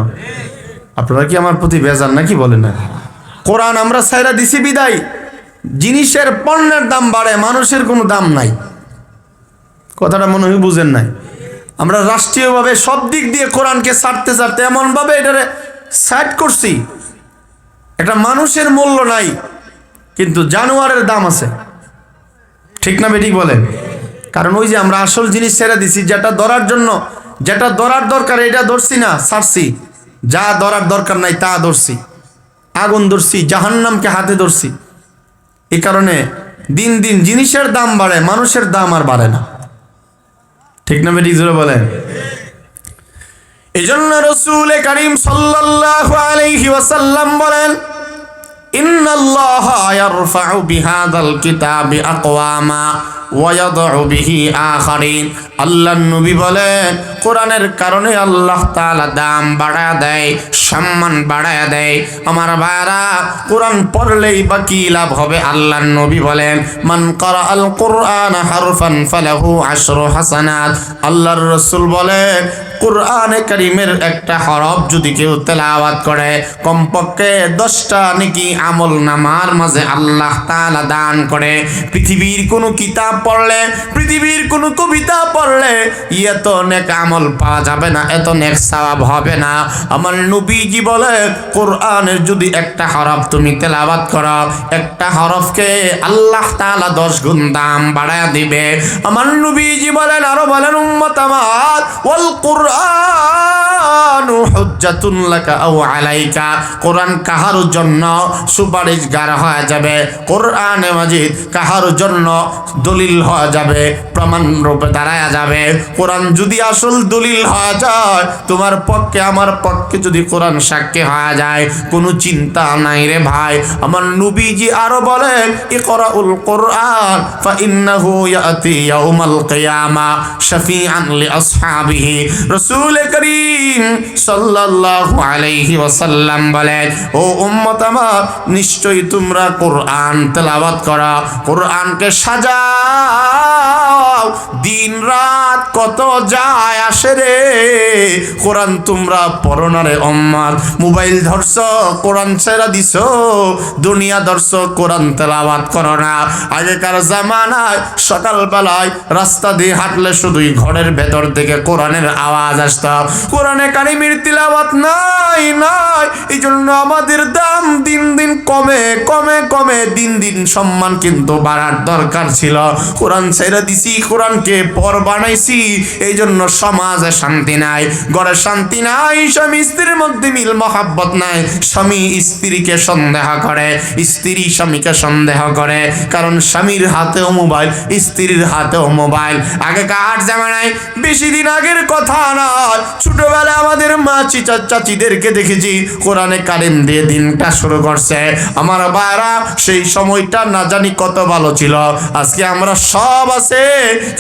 Speaker 1: আপনারা কি আমার প্রতি বেজার নাকি? বলেন না। কোরআন আমরা সাইরা দিছি বিদায় জিনিসের পণ্যের দাম বাড়ে, মানুষের কোনো দাম নাই। কথাটা মনে হয় বুঝেন নাই। আমরা রাষ্ট্রীয়ভাবে সব দিক দিয়ে কোরআনকে ছাড়তে ছাড়তে এমনভাবে এটারে সাইড করছি, একটা মানুষের মূল্য নাই, কিন্তু জানোয়ারের দাম আছে। ঠিক না বেঠিক বলেন? কারণ ওই যে আমরা আসল জিনিস ছেড়ে দিছি, যেটা ধরার জন্য, যেটা ধরার দরকার এটা ধরছি না, ছাড়ছি। যা ধরার দরকার নাই তা ধরছি, আগুন ধরছি, জাহান্নামকে হাতে ধরছি। এই কারণে দিন দিন জিনিসের দাম বাড়ে, মানুষের দাম আর বাড়ে না। ঠিক না বেঠিক জোরে বলেন? এই জন্য রাসূল কারীম সাল্লাল্লাহু আলাইহি ওয়াসাল্লাম বলেন ইন্নাল্লাহা ইয়ারফাউ বিহাযাল কিতাবি আকওয়ামা ওয়া ইয়াদউ বিহি আখারিন। আল্লাহর নবী বলেন কোরআনের কারণে আল্লাহ তাআলা দাম বাড়ায় দেয়, সম্মান বাড়ায় দেয়। আমার ভাইরা, কোরআন পড়লেই বা কি লাভ হবে? আল্লাহর নবী বলেন মান ক্বারাআল কুরআন হারফান ফালাহু আশরু হাসানাত। আল্লাহর রাসূল বলেন কুরআনে কারীমের একটা হরফ যদি কেউ তেলাওয়াত করে, কমপক্ষে 10টা নেকি আমল নামার মাঝে আল্লাহ তাআলা দান করে। পৃথিবীর কোনো কিতাব পড়লে, পৃথিবীর কোনো কবিতা পড়লে এত নেক আমল পাওয়া যাবে না, এত নেক সওয়াব হবে না। আমার নবীজি বলে কোরআনের যদি একটা হরফ তুমি তেলাওয়াত করো, একটা হরফকে আল্লাহ তাআলা 10 গুণ দাম বাড়ায় দিবে। আমার নবীজি বলেন, আরো বলেন উম্মত আমার, ওয়াল কুরআনু হুজ্জাতুন লাকা আও আলাইকা, কোরআন কাহার জন্য সুপারিশগার হয়ে যাবে, কোরআনে মাজিদ কাহার জন্য দলিল হয়ে যাবে, প্রমাণ রূপে দাঁড়ায়া যাবে। কোরআন যদি আসল দলিল হয়ে যায়, তোমার পক্ষে আমার পক্ষে যদি কোরআন সাক্ষী হয়ে যায়, কোনো চিন্তা নাই রে ভাই। আমার নবীজি আরো বলেন, ইকরাউল কোরআন ফাইন্নাহু ইয়াতি ইয়াউমাল কিয়ামা শাফিআন লিআসহাবিহি। রাসূল করিম সাল্লাল্লাহু আলাইহি ওয়াসাল্লাম বলেন, ও উম্মত আমার, নিশ্চয়ই তোমরা কোরআন তেলাওয়াত করো, কোরআনকে সাজাও। দিন রাত কত যায় আসে রে, কোরআন তোমরা পড়ো না রে উম্মত। মোবাইল ধরছো, কোরআন ছেড়ে দিছো, দুনিয়া ধরছো, কোরআন তেলাওয়াত করো না। আগেকার জামানায় সকালবেলায় রাস্তা দিয়ে হাঁটলে শুধুই ঘরের ভেতর থেকে কোরআনের আওয়াজ আসতো, কোরআনে কারিমের তিলাওয়াত নাই নাই। এই জন্য আমাদের দাম দিন দিন কমে কমে কমে দিন দিন সম্মান কিন্তু বাড়ার দরকার ছিল। কোরআন ছেড়ে দিছি, কোরআনকে পর বানাইছি, এই জন্য সমাজে শান্তি নাই, ঘরে শান্তি নাই, স্বামী স্ত্রীর মধ্যে মিল মহাব্বত নাই, স্বামী স্ত্রীকে সন্দেহ করে, স্ত্রী স্বামীকে সন্দেহ করে, কারণ স্বামীর হাতেও মোবাইল, স্ত্রীর হাতেও মোবাইল। আগেকার জামানায়, বেশি দিন আগের কথা নয়, ছোটবেলায় আমাদের মা চাচিদেরকে দেখেছি কোরআনে কারিম দিয়ে দিনটা শুরু করছে। আমার ভাইরা, সেই সময়টা না জানি কত ভালো ছিল। আজকে আমরা সব আছে,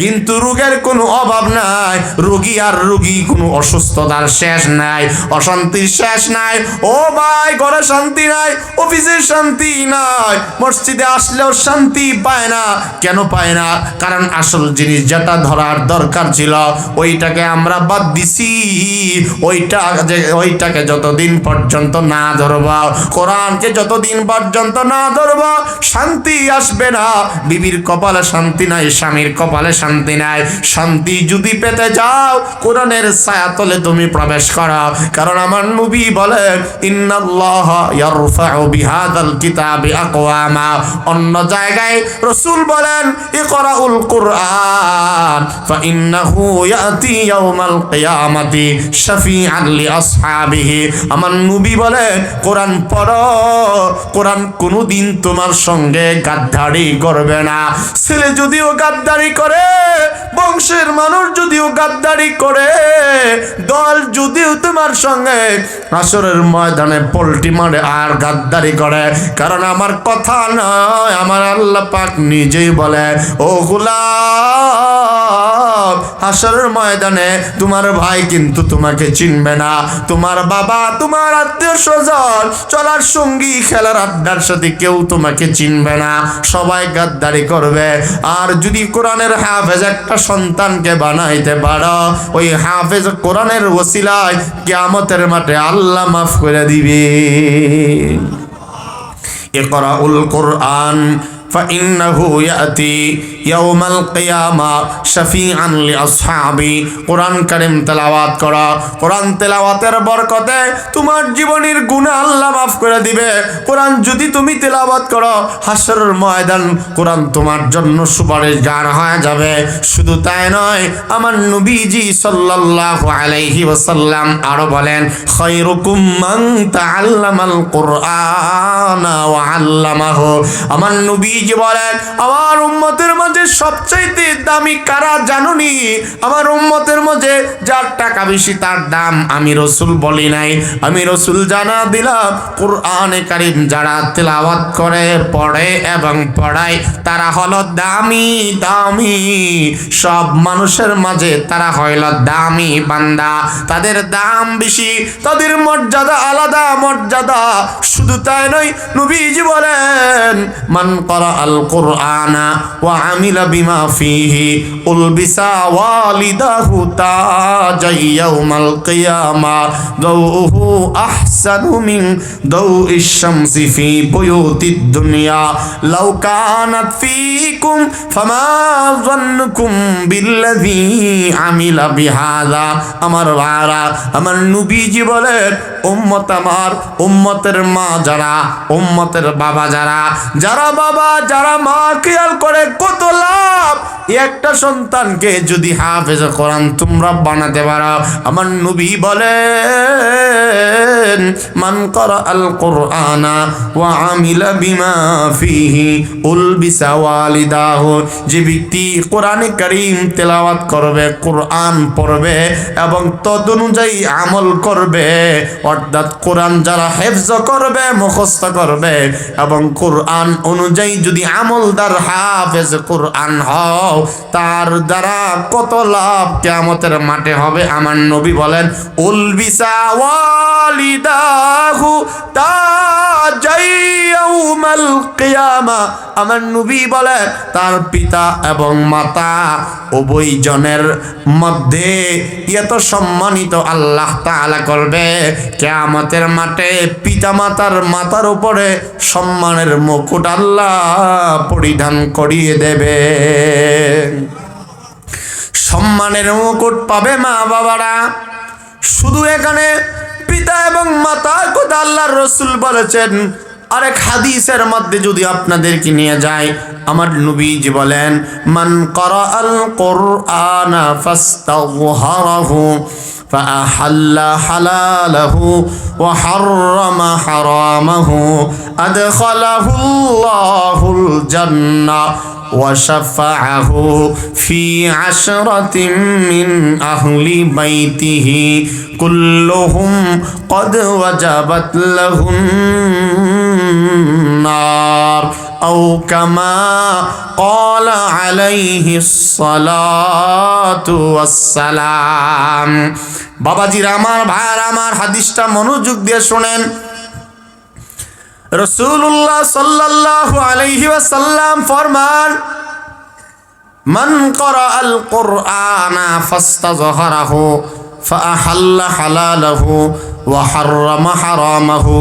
Speaker 1: কিন্তু রোগের কোনো অভাব নাই, রোগী আর রোগী, কোনো অসুস্থতার শেষ নাই, অশান্তির শেষ নাই। ও ভাই, ঘরে শান্তি নাই, অফিসে শান্তি নাই, মসজিদে আসলেও শান্তি পায় না। কেন পায় না? কারণ আসল জিনিস যেটা ধরার দরকার ছিল ওইটাকে আমরা বাদ দিছি। ওইটাকে যতদিন পর্যন্ত না ধরব, কোরআনকে যতদিন পর্যন্ত না ধরব, শান্তি আসবে না। বিবির কপালে শান্তি নাই, স্বামীর কপালে শান্তি নাই। শান্তি যদি পেতে যাও, কোরআনের ছায়াতলে তুমি প্রবেশ করো। কারণ আমার নবী বলেন, ইন্নাল্লাহা ইয়ারফাউ বিহাদাল কিতাবি আকওয়ামা। অন্য জায়গায় রাসূল বলেন, ইকরাউল কোরআন ফাইন্নাহু ইয়াতি ইয়াউমাল কিয়ামাতি শাফিআন লিআসহাবিহি। আমার নবী বলেন, কোরআন পড়ো, কোরআন কোনোদিন তোমার সঙ্গে গাদ্দারি করবে না। ছেলে যদিও গাদ্দারি করে, বংশের মানুষ যদিও গাদ্দারি করে, দল যদিও তোমার সঙ্গে হাসরের ময়দানে পল্টি মারে আর গাদ্দারি করে, কারণ আমার কথা নয়, আমার আল্লাহ পাক নিজেই বলে, ও গোলাম, হাসরের ময়দানে তোমার ভাই কিন্তু তোমাকে চিনবে না, তোমার বাবা, তোমার আত্মীয় স্বজন, চলার সঙ্গী, খেলার আড্ডার সাথে কেউ তোমাকে চিনবে না, সবাই গাদ্দারি করবে। আর যদি কোরআনের হাফেজ একটা সন্তানকে বানাইতে পারো, ওই হাফেজ কোরআনের ওসিলায় কিয়ামতের মাঠে আল্লাহ মাফ করে দিবে। ইকরাউল কোরআন ফাইন্নাহু ইয়াতি ইয়াউমাল কিয়ামা শাফিআন লিআসহাবি। কোরআন কারীম তেলাওয়াত করা, কোরআন তেলাওয়াতের বরকতে তোমার জীবনের গুনাহ আল্লাহ মাফ করে দিবে। কোরআন যদি তুমি তেলাওয়াত করো, হাসরের ময়দান কোরআন তোমার জন্য সুপারিশগার হয়ে যাবে। শুধু তাই নয়, আমার নবীজি সাল্লাল্লাহু আলাইহি ওয়াসাল্লাম আরো বলেন, খায়রুকুম মান তাআল্লামাল কুরআনা ওয়া আল্লামাহু। আমার নবী বলেন, আমার উম্মতের মাঝে সবচাইতে দামি কারা জানুনি? আমার উম্মতের মাঝে যার টাকা বেশি তার দাম আমি রাসূল বলি নাই, আমি রাসূল জানা দিলাম, কোরআনে কারীম যারা তেলাওয়াত করে, পড়ে এবং পড়ায়, তারা হলো দামি দামি। সব মানুষের মাঝে তারা হইল দামি বান্দা, তাদের দাম বেশি, তাদের মর্যাদা আলাদা মর্যাদা। শুধু তাই নয়, নবীজি বলেন, মান আল কুরআনা ওয়া আমিলা বিমা ফিহি উলবিসা ওয়ালিদাহু তাজা ইয়াউমাল কিয়ামা দাউহু আহসানু মিন দাউইশ শামসি ফি বুয়ুতিদ দুনিয়া লাউ কানাত ফিকুম ফামা যান্নুকুম বিল্লাযী আমিলা বিহাযা। আমার ভাইরা, আমার নবীজি বলেন, উম্মত আমার, উম্মতের মা যারা, উম্মতের বাবা যারা, যারা বাবা যারা মা খেয়াল করে কত লাভ। একটা সন্তানকে যদি হাফেজ কোরআন তোমরা বানাতে পারো, আমার নবী বলেন মান করা আল কোরআনা ওয়া আমিলা বিমা ফিহি উলবিসা ওয়ালিদাহু, যে ব্যক্তি কোরআনে কারীম তেলাওয়াত করবে, কোরআন পড়বে এবং তদ অনুযায়ী আমল করবে, অর্থাৎ কোরআন যারা হেফজ করবে, মুখস্থ করবে এবং কোরআন অনুযায়ী যদি আমলদার হাফেজ কোরআন হও, তার দ্বারা কত লাভ কিয়ামতের মাঠে হবে। আমার নবী বলেন উলবিসা ওয়ালিদাহু তাজাই ইয়াউমাল কিয়ামা, আমার নবী বলেন তার পিতা এবং মাতা উভয় জনের মধ্যে এত সম্মানিত আল্লাহ তাআলা করবে, কিয়ামতের মাঠে পিতা মাতার মাথার উপরে সম্মানের মুকুট আল্লাহ পরিধান করিয়ে দেবে। সম্মানের মুকুট পাবে মা বাবারা। শুধু এখানে পিতা এবং মাতার কথা আল্লাহর রাসূল বলেছেন। আরেক হাদিসের মধ্যে যদি আপনাদেরকে নিয়ে যায়, আমার নবীজি বলেন মান ক্বারাআল কুরআনা ফাস্তাযহারাহু ফাআহাল্লা হালালাহু ওয়া হাররামা হারামাহু আদখালাহুল্লাহুল জান্নাহ وشفعه في عشرة من أهل بيته كلهم قد وجبت له النار أو كما قال عليه الصلاة والسلام। বাবাজির আমার, ভাইয়ার আমার, হাদিসটা মনোযোগ দিয়ে শুনেন। রাসূলুল্লাহ সাল্লাল্লাহু আলাইহি ওয়াসাল্লাম ফরমান মান ক্বারাআল কুরআনা ফাস্তাযহারাহু ফাআহাল্লা হালালাহু ওয়া হাররামা হারামাহু,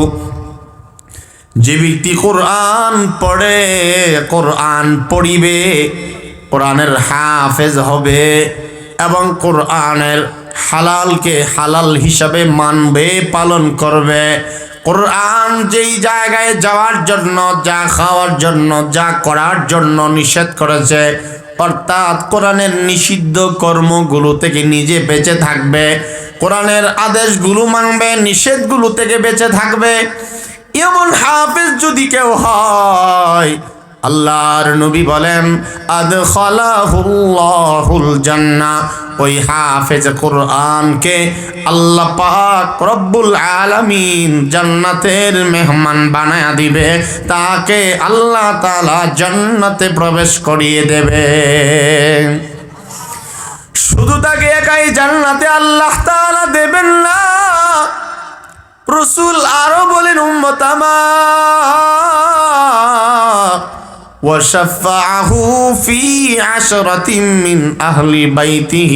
Speaker 1: যে ব্যক্তি কোরআন পড়ে, কোরআন পড়িবে, কোরআনের হাফেজ হবে এবং কোরআনের হালালকে হালাল হিসাবে মানবে, পালন করবে, কোরআন যেই জায়গায় যাওয়ার জন্য, যা খাওয়ার জন্য, যা করার জন্য নিষেধ করেছে, অর্থাৎ কোরআনের নিষিদ্ধ কর্মগুলো থেকে নিজে বেঁচে থাকবে, কোরআনের আদেশগুলো মানবে, নিষেধগুলো থেকে বেঁচে থাকবে, এমন হাফেজ যদি কেউ হয়, আল্লাহর নবী বলেন আদখালাহুল্লাহুল জান্নাহ, ওই হাফেজ কোরআনকে আল্লাহ পাক রব্বুল আলামিন জান্নাতের মেহমান বানায়া দিবে, তাকে আল্লাহ তাআলা জান্নাতে প্রবেশ করিয়ে দেবে। শুধু তাকে একাই জান্নাতে আল্লাহ তাআলা দেবেন না, রাসূল আরো বলেন উম্মত আমার وشفعه في عشرة من أهل بيته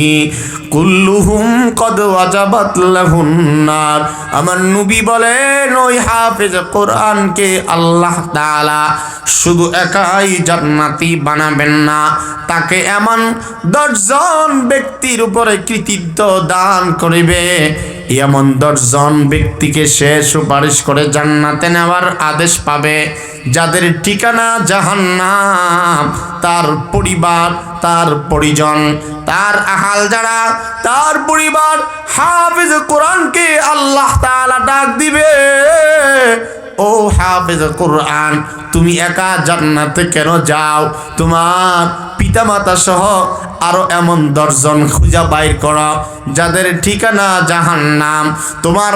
Speaker 1: كلهم قد وجبت له النار। আমার নবী বলেন ওই হাফেজ কোরআনকে আল্লাহ তাআলা শুধু একাই জান্নাতি বানাবেন না, তাকে এমন 10 জন ব্যক্তির উপরে কৃতিত্ব দান করিবে, এমন 10 জন ব্যক্তিকে সে সুপারিশ করে জান্নাতে নেওয়ার আদেশ পাবে, যাদের ঠিকানা জাহান্নাম, তার পরিবার, তার পরিজন, তার আহাল যারা, তার পরিবার হাফেজ কোরআনকে আল্লাহ তাআলা ডাক দিবে, ও হাফেজ কোরআন তুমি একা জান্নাতে কেন যাও? তোমার পিতামাতা সহ আরো এমন 10 জন খুঁজা বাইর করো যাদের ঠিকানা জাহান্নাম। তোমার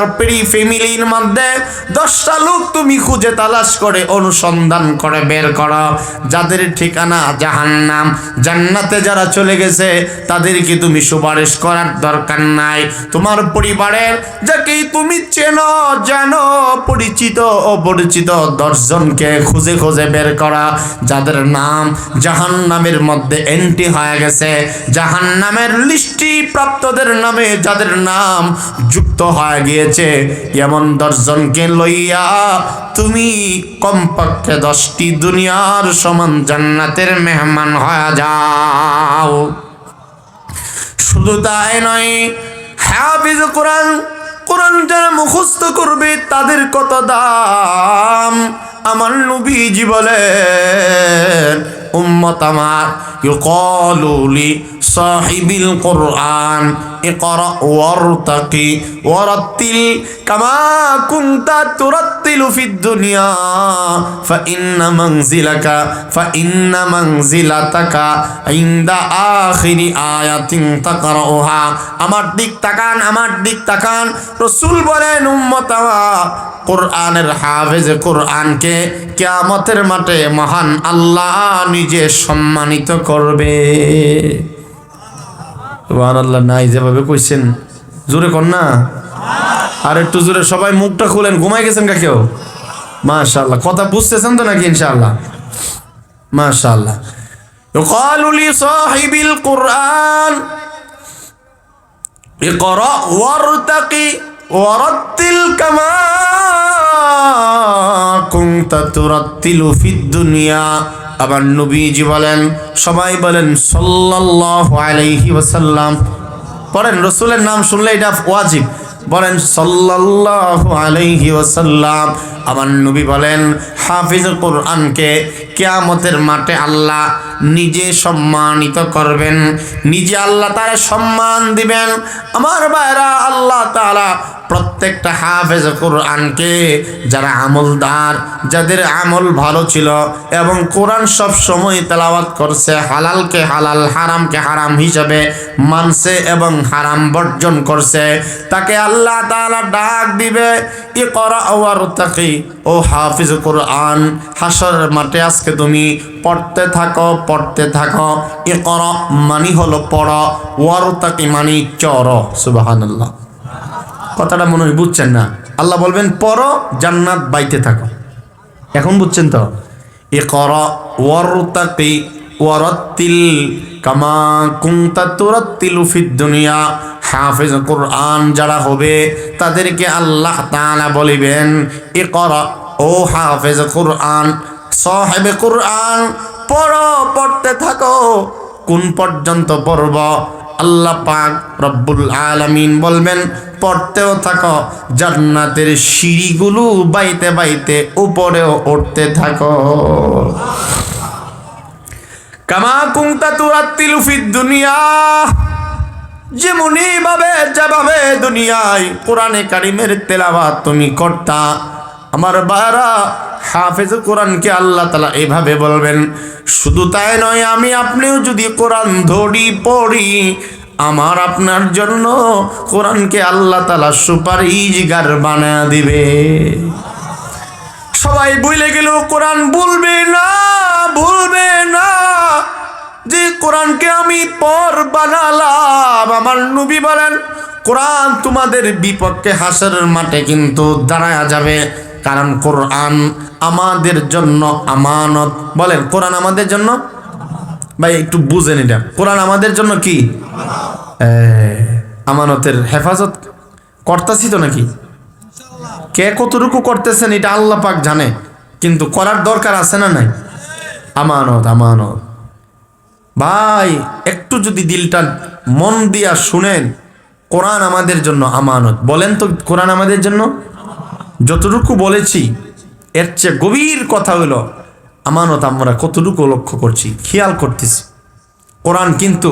Speaker 1: ফ্যামিলির মধ্যে 10টা লোক তুমি খুঁজে তালাশ করে অনুসন্ধান করে বের করো যাদের ঠিকানা জাহান্নাম। জান্নাতে যারা চলে গেছে তাদেরকে তুমি সুপারিশ করার দরকার নাই। তোমার পরিবারের যাকে তুমি চেনো জানো, পরিচিত অপরিচিত 10 জনকে খুঁজে খুঁজে বের করা যাদের নাম জাহান্নামের মধ্যে এন্ট্রি হয়ে গেছে, জাহান্নামের লিস্টি প্রাপ্তদের নামে যাদের নাম যুক্ত হয়ে গিয়েছে, এমন 10 জনকে লইয়া তুমি কমপক্ষে 10টি দুনিয়ার সমান জান্নাতের মেহমান হয়ে যাও। শুধু তাই নয়, হাফিজ কোরআন, কোরআন যারা মুখস্থ করবে তাদের কত দাম। আমার নবীজি বলেন উম্মত আমার ইউকালু লি সাহিবিল কুরআন ইকরা ওয়ারতাকি ওয়ারাত্তিল কামা কুনতা তুরাত্তিলু ফিদ দুনিয়া ফাইন্না মানজিলাতাকা ইনদা আখিরি আয়াতিন তাকরাউহা। আমার দিক তাকান রাসূল বলেন উম্মত আমার কোরআনের হাফেজ কোরআনকে কিয়ামতের মাঠে মহান আল্লাহ নিজে সম্মানিত করবে। সুবহানাল্লাহ। নাই যেভাবে কইছেন জোরে কর না, আর একটু জোরে সবাই মুখটা খুলেন। ঘুমাই গেছেন কা কেউ? মাশাআল্লাহ। কথা বুঝতেছেন তো নাকি? ইনশাআল্লাহ মাশাআল্লাহ। ইউকালু লি সাহিবিল কুরআন ইকরা ওয়ারতাকি ওয়ারাত্তিল কামা কুনতা তুরাত্তিলু ফিদ দুনিয়া। আবার নবীজি বলেন, সবাই বলেন সাল্লাল্লাহু আলাইহি ওয়াসাল্লাম। পড়েন, রাসূলের নাম শুনলে এটা ওয়াজিব। বলেন সাল্লাল্লাহু আলাইহি ওয়াসাল্লাম। আমার নবী বলেন হাফিজ কোরআনকে কিয়ামতের মাঠে আল্লাহ নিজে সম্মানিত করবেন, নিজে আল্লাহ তাআলা সম্মান দিবেন। আমার ভাইরা, আল্লাহ তাআলা প্রত্যেকটা হাফেজ কোরআনকে যারা আমলদার, যাদের আমল ভালো ছিল এবং কোরআন সব সময় তেলাওয়াত করছে, হালালকে হালাল হারামকে হারাম হিসাবে মানছে এবং হারাম বর্জন করছে, তাকে আল্লাহ তাআলা ডাক দিবে ইকরা ওয়ারতাকি, ও হাফিজ কোরআন হাসরের মাঠে আজকে তুমি পড়তে থাকো। ইকরা মানি হলো পড়ো, ওয়ারতাকি মানি চড়ো। সুবহানাল্লাহ। কথাটা মনে হয় বুঝছেন না। আল্লাহ বলবেন পড়ো, জান্নাত বাইতে থাকো। এখন বুঝছেন তো? ইকরা ওয়ারতাকি ওয়ারাত্তিল কামা কুনতা তুরাত্তিলু ফিদ দুনিয়া। হাফেজ কোরআন যারা হবে তাদেরকে আল্লাহ তাআলা বলিবেন ইকরা, ও হাফেজ কোরআন সাহেবে কোরআন পড়ো, পড়তে থাকো। কোন পর্যন্ত পড়ব? আল্লাহ পাক রব্বুল আলামিন বলবেন পড়তেও থাকো, জান্নাতের সিঁড়িগুলো বাইতে বাইতে উপরেও উঠতে থাকো। কামা কুনতা তুরাত্তিলু ফিদ দুনিয়া। যেমনি ভাবে যেভাবে দুনিয়ায় কোরআনে কারিমের তেলাওয়াত তুমি করতা, আমার বারা হাফেজ কোরআনকে আল্লাহ তাআলা এভাবে বলবেন। শুধু তাই নয়, আমি আপনিও যদি কোরআন ধরি পড়ি, আমার আপনার জন্য কোরআনকে আল্লাহ তাআলা সুপারিশগার বানায়া দিবে। সবাই ভুলে গেল, কোরআন ভুলবে না যে কোরআনকে আমি পর বানালাম। আমার নবী বলেন কোরআন তোমাদের বিপক্ষে হাসরের মাঠে কিন্তু দাঁড়ায়া যাবে, কারণ কোরআন আমাদের জন্য আমানত। বলেন কোরআন আমাদের জন্য, ভাই একটু বুঝেন এটা, কোরআন আমাদের জন্য কি আমানতের হেফাজত করতেছি তো নাকি? কে কতটুকু করতেছেন এটা আল্লাহ পাক জানে, কিন্তু করার দরকার আছে না নাই? আমানত ভাই, একটু যদি দিলটা মন দিয়া শুনেন, কোরআন আমাদের জন্য আমানত। বলেন তো কোরআন আমাদের জন্য? যতটুকু বলেছি এর চেয়ে গভীর কথা হলো আমানত আমরা কতটুকু লক্ষ্য করছি, খেয়াল করতেছি। কোরআন কিন্তু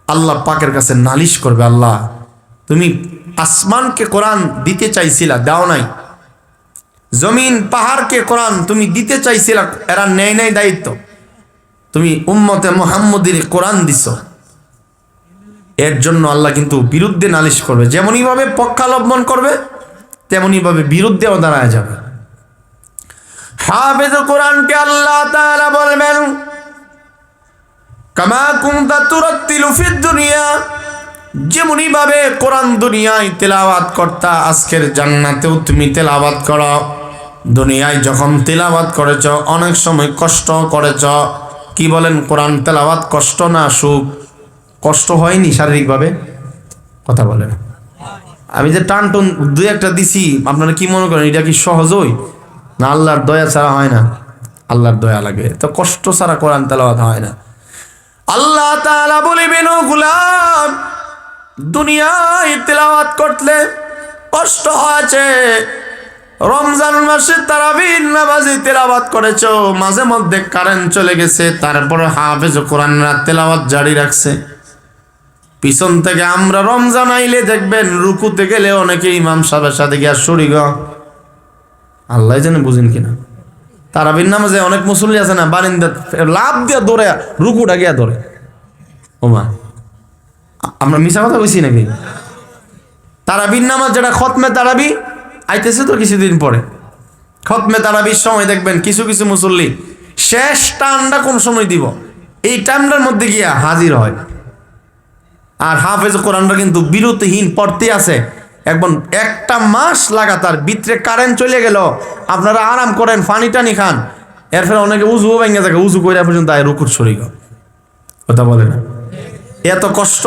Speaker 1: আল্লাহ পাকের কাছে নালিশ করবে, আল্লাহ তুমি আসমানকে কোরআন দিতে চাইছিলা, দাও নাই। জমিন পাহাড়কে কোরআন তুমি দিতে চাইছিলা, এরা নেয় নাই দায়িত্ব। তুমি উম্মতে মুহাম্মদের কোরআন দিছ, এর জন্য আল্লাহ কিন্তু বিরুদ্ধে নালিশ করবে। যেমনই ভাবে পক্ষাবলম্বন করবে তেমনি ভাবে বিরুদ্ধেও দাঁড়ায় যাবে। হাফেজ কোরআনকে আল্লাহ তাআলা বলবেন কামা কুনতা তুরাত্তিলু ফিদ দুনিয়া। যেমনই ভাবে কোরআন দুনিয়ায় তেলাওয়াত করতা, আজকের জান্নাতেও তুমি তেলাওয়াত করো। দুনিয়ায় যখন তেলাওয়াত করেছ, অনেক সময় কষ্ট করেছ। কি বলেন, কোরআন তেলাওয়াত কষ্ট না সুখ? কষ্ট হয়নি শারীরিকভাবে? কথা বলেন। আমি যে টান টুন দুই একটা দিছি, আপনারা কি মনে করেন এটা কি সহজই? না, আল্লাহর দয়া ছাড়া হয় না। আল্লাহর দয়া লাগে তো, কষ্ট ছাড়া কোরআন তেলাওয়াত হয় না। আল্লাহ তাআলা বলিবেন, ও গোলাম, দুনিয়ায় তেলাওয়াত করলে কষ্ট হয়েছে, রমজান মাসে তারাবির নামাজে তেলাওয়াত করেছো, মাঝে মধ্যে কারেন্ট চলে গেছে, তারপরে হাফেজ কোরআনরা তেলাওয়াত জারি রাখছে। পিছন থেকে আমরা রমজান আইলে দেখবেন রুকুতে গেলে অনেকে ইমাম সাহেবের সাথে গিয়া শরীক, আল্লাহ জানে বুঝেন কিনা। তারাবির নামাজে অনেক মুসল্লি আছে না, বারিন্দা লাভ দিয়া দৌড়ে রুকুটা গিয়া ধরে। ওমা, আমরা মিশা কথা কইছি নাকি? তারাবির নামাজ যেটা খতমে তারাবি আইতেছে তো কিছুদিন পরে, খতমে তারাবির সময় দেখবেন কিছু কিছু মুসল্লি শেষ টানটা কোন সময় দিব এই টাইমটার মধ্যে গিয়া হাজির হয়। আর হাফেজ কোরআনটা কিন্তু বিরতিহীন পড়তে আছে একদম একটা মাস লাগাতার। ভিতরে কারেন্ট চলে গেল, আপনারা আরাম করেন, পানি টানি খান, এরপরে অনেকে উজুও ভেঙে থাকে, উজু করে পর্যন্ত রুকুর শরীক। কথা বলে না? এত কষ্ট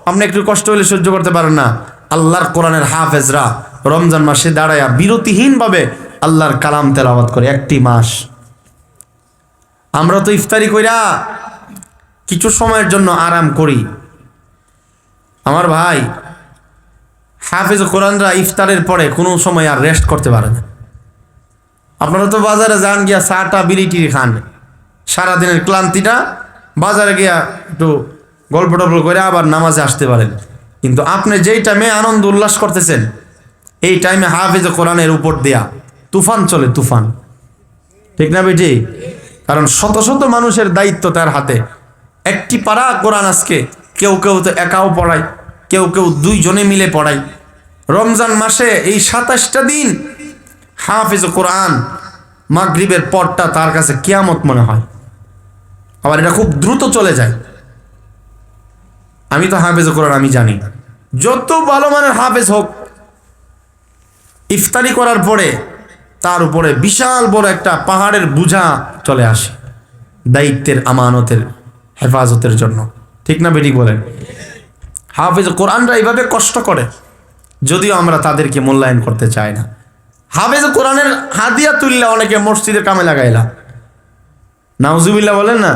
Speaker 1: আপনি একটু কষ্ট হলে সহ্য করতে পারেন না। আল্লাহর কোরআনের হাফেজরা রমজান মাসে দাঁড়ায়া বিরতিহীন ভাবে আল্লাহর কালাম তেলাওয়াত করে একটি মাস। আমরা তো ইফতারি কইরা কিছু সময়ের জন্য আরাম করি। আমার ভাই হাফেজ কোরআনরা ইফতারের পরে কোনো সময় আর রেস্ট করতে পারে না। আপনারা তো বাজারে যান, গিয়া চাটা বিড়িটি খান, সারাদিনের ক্লান্তিটা বাজারে গিয়া একটু গল্প টল্প করে আবার নামাজে আসতে পারেন। কিন্তু আপনি যেই টাইমে আনন্দ উল্লাস করতেছেন এই টাইমে হাফেজ কোরআনের উপর দেয়া তুফান চলে, তুফান। ঠিক না বেটি? কারণ শত শত মানুষের দায়িত্ব তার হাতে। একটি পারা কোরআন আজকে কেউ কেউ তো একাও পড়ায়, কেউ কেউ দুইজনে মিলে পড়ায়। রমজান মাসে এই 27টা দিন হাফেজ কোরআন মাগরিবের পরটা তার কাছে কিয়ামত মনে হয়। আবার এটা খুব দ্রুত চলে যায়। আমি তো হাফেজ কোরআন আমি জানি, যত ভালো মানের হাফেজ হোক ইফতারি করার পরে তার উপরে বিশাল বড় একটা পাহাড়ের বোঝা চলে আসে দায়িত্বের, আমানতের, হেফাজতের জন্য। ঠিক না বেটি বলেন? হাফেজ কোরআনরা এইভাবে কষ্ট করে, যদিও আমরা তাদেরকে মূল্যায়ন করতে চাই না। হাফেজ কোরআনের হাদিয়া তুললে অনেকে মসজিদের কামে লাগাইলা, নাউজুবিল্লাহ বলেন না?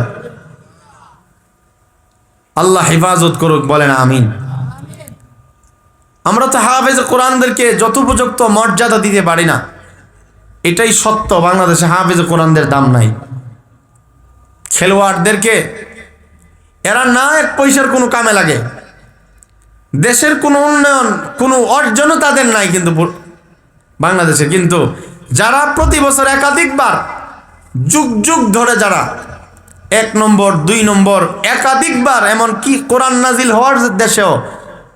Speaker 1: আল্লাহ হেফাজত করুক, বলেন আমিন। আমরা তো হাফেজ কোরআনদেরকে যথোপযুক্ত মর্যাদা দিতে পারি না, এটাই সত্য। বাংলাদেশে হাফেজ কোরআনদের দাম নাই। খেলোয়াড়দেরকে এরা না এক পয়সার কোনো কামে লাগে, দেশের কোনো উন্নয়ন কোনো অর্জনও তাদের নাই কিন্তু বাংলাদেশে। কিন্তু যারা প্রতি বছর একাধিকবার যুগ যুগ ধরে যারা 1 নম্বর 2 নম্বর একাধিকবার, এমনকি কোরআন নাজিল হওয়ার দেশেও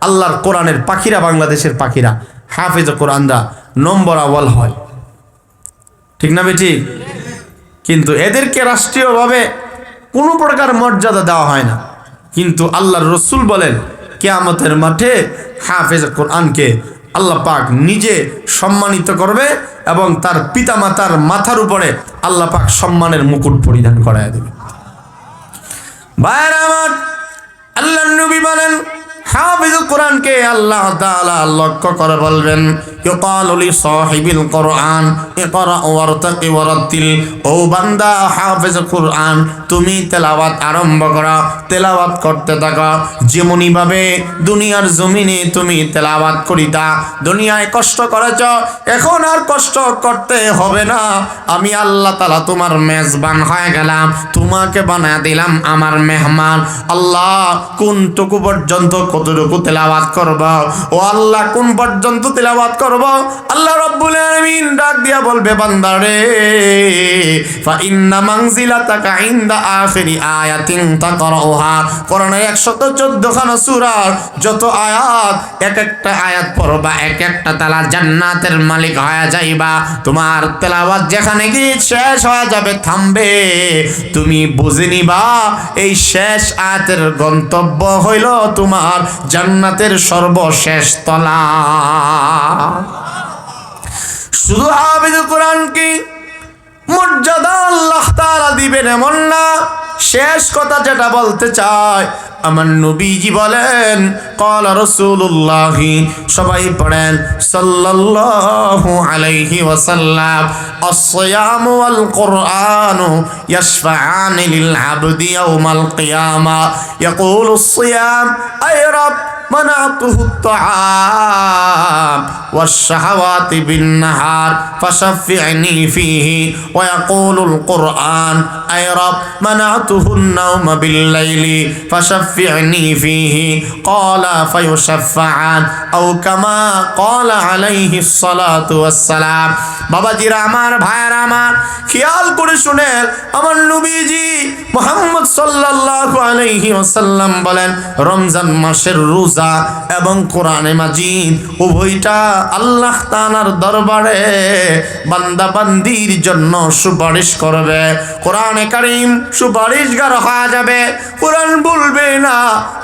Speaker 1: আল্লাহর কোরআনের পাখিরা, বাংলাদেশের পাখিরা হাফেজ কোরআনরা নম্বর আওয়াল হয়। ঠিক না বেটি? কিন্তু এদেরকে রাষ্ট্রীয়ভাবে কোনো প্রকার মর্যাদা দেওয়া হয় না। কিন্তু আল্লাহর রসুল বলেন কিয়ামতের মাঠে হাফেজ কোরআনকে আল্লাহ পাক নিজে সম্মানিত করবে এবং তার পিতামাতার মাথার উপরে আল্লাহ পাক সম্মানের মুকুট পরিধান করায় দেবে। ভাইরা আমার, আল্লাহর নবী বলেন হাফেজ কোরআনকে আল্লাহ তাআলা লক্ষ্য করে বলবেন ইয়াকালু লি সাহিবিল কোরআন ইকরা ওয়ারতাকি ওয়ারাতিল। ও বান্দা হাফেজ কোরআন, তুমি তেলাওয়াত আরম্ভ করো, তেলাওয়াত করতে থাকো। যেমনি ভাবে দুনিয়ার জমিনে তুমি তেলাওয়াত করিতা, দুনিয়ায় কষ্ট করেছ, এখন আর কষ্ট করতে হবে না। আমি আল্লাহ তাআলা তোমার মেজবান হয়ে গেলাম, তোমাকে বানায় দিলাম আমার মেহমান। আল্লাহ কোনটুকু পর্যন্ত কতটুকু তেলাওয়াত করব, ও আল্লাহ কোন পর্যন্ত তেলাওয়াত করব? আল্লাহ রাব্বুল আলামিন ডাক দিয়া বলবে বান্দারে ফা ইন্না মানজিলাতাকা ইনদা আখিরি আয়াতিন তাকরাউহা। কোরআনের 114 খানা সূরার যত আয়াত, এক একটা আয়াত পড়বা এক একটা তালা জান্নাতের মালিক হয়ে যাইবা। তোমার তেলাওয়াত যেখানে গিয়ে শেষ হয়ে যাবে, থামবে, তুমি বুঝে নিবা এই শেষ আয়াতের গন্তব্য হইল তোমার জান্নাতের সর্বশেষ তলা। শুধু হাফেজ কোরআন কি মর্যাদা আল্লাহ তাআলা দিবেন এমন না। শেষ কথা যেটা বলতে চাই, আমার নবীজি বলেন ক্বালা রাসূলুল্লাহ, সবাই পড়েন সাল্লাল্লাহু আলাইহি ওয়াসাল্লাম, আস-সিয়ামু ওয়াল কুরআনু ইয়াশফাআনি লিল আবদি ইয়াওমাল কিয়ামা। ইয়াকুলু আস-সিয়াম আয় রাব منعته الطعام والشهوات بالنهار فشفعني فيه ويقول القرآن أي رب منعته النوم بالليل فشفعني فيه قال فيشفعان أو كما قال عليه الصلاة والسلام বাবাজিরা আমার ভাইরা আমার খেয়াল করে শুনেন আমার নবীজি মুহাম্মদ সাল্লাল্লাহু আলাইহি ওয়াসাল্লাম বলেন রমজান মাসের রোজা এবং কোরআনে মাজিদ উভয়টা আল্লাহ তাআলার দরবারে বান্দা বান্দির জন্য সুপারিশ করবে কোরআনে কারীম সুপারিশগার হয়ে যাবে কোরআন বলবে না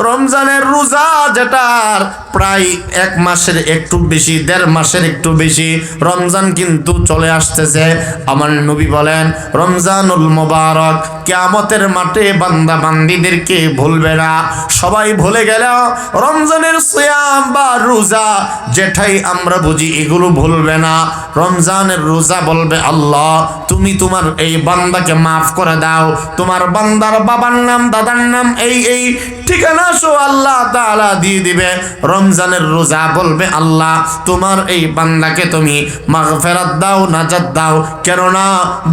Speaker 1: রমজানের রোজা যেটার প্রায় 1 মাসের একটু বেশি 1.5 মাসের একটু বেশি রমজান কিন্তু চলে আসতেছে আমার নবী বলেন রমজানুল মুবারক কিয়ামতের মাঠে বান্দা বান্দীদেরকে ভুলবে না সবাই ভুলে গেল রমজানের সিয়াম বা রোজা যেটাই আমরা বুঝি এগুলো ভুলবে না রমজানের রোজা বলবে আল্লাহ তুমি তোমার এই বান্দাকে মাফ করে দাও তোমার বান্দার বাবার নাম দাদার নাম এই ঠিকানা সো আল্লাহ তাআলা দিয়ে দিবে রমজানের রোজা বলবে আল্লাহ তোমার এই বান্দাকে তুমি মাগফিরাত দাও নাজাত দাও কেননা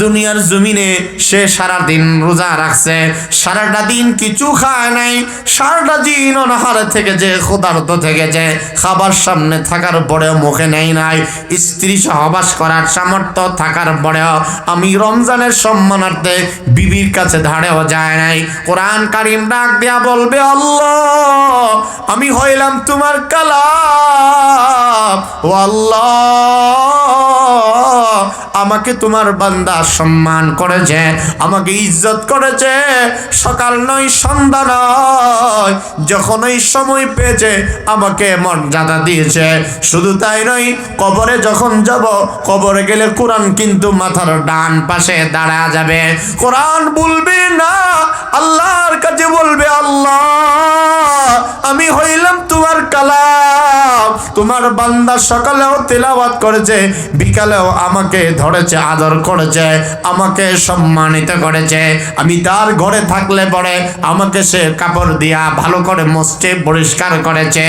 Speaker 1: দুনিয়ার জমিনে সে সারা দিন রোজা রাখছে সারাটা দিন কিছু খায় নাই সারাটা দিন অনাহারে থেকে যে ক্ষুধার্ত থেকে যে খাবার সামনে থাকার পরেও মুখে নেই নাই স্ত্রী সহবাস করার সামর্থ্য থাকার পরেও আমি রমজানের সম্মানার্থে বিবির কাছে ধারেও যায় নাই কোরআন কারীম ডাক দেয়া বলবে আল্লাহ আমি হইলাম তোমার কালাম ও আল্লাহ আমাকে তোমার বান্দা সম্মান করেছে আমাকে ইজ্জত করেছে সকাল নয় সন্ধ্যা নয় যখন ওই সময় পেয়েছে আমাকে মর্যাদা দিয়েছে শুধু তাই নয় কবরে যখন যাব কবরে গেলে কোরআন কিন্তু মাথার ডান পাশে দাঁড়া যাবে কোরআন বলবে না আল্লাহর কাছে বলবে আল্লাহ আমি হইলাম তোমার কালাম তোমার বান্দা সকালেও তেলাওয়াত করেছে বিকালেও আমাকে ধরেছে আদর করেছে আমাকে সম্মানিত করেছে আমি তার ঘরে থাকলে পরে আমাকে সে কাপড় দিয়া ভালো করে মুছে পরিষ্কার করেছে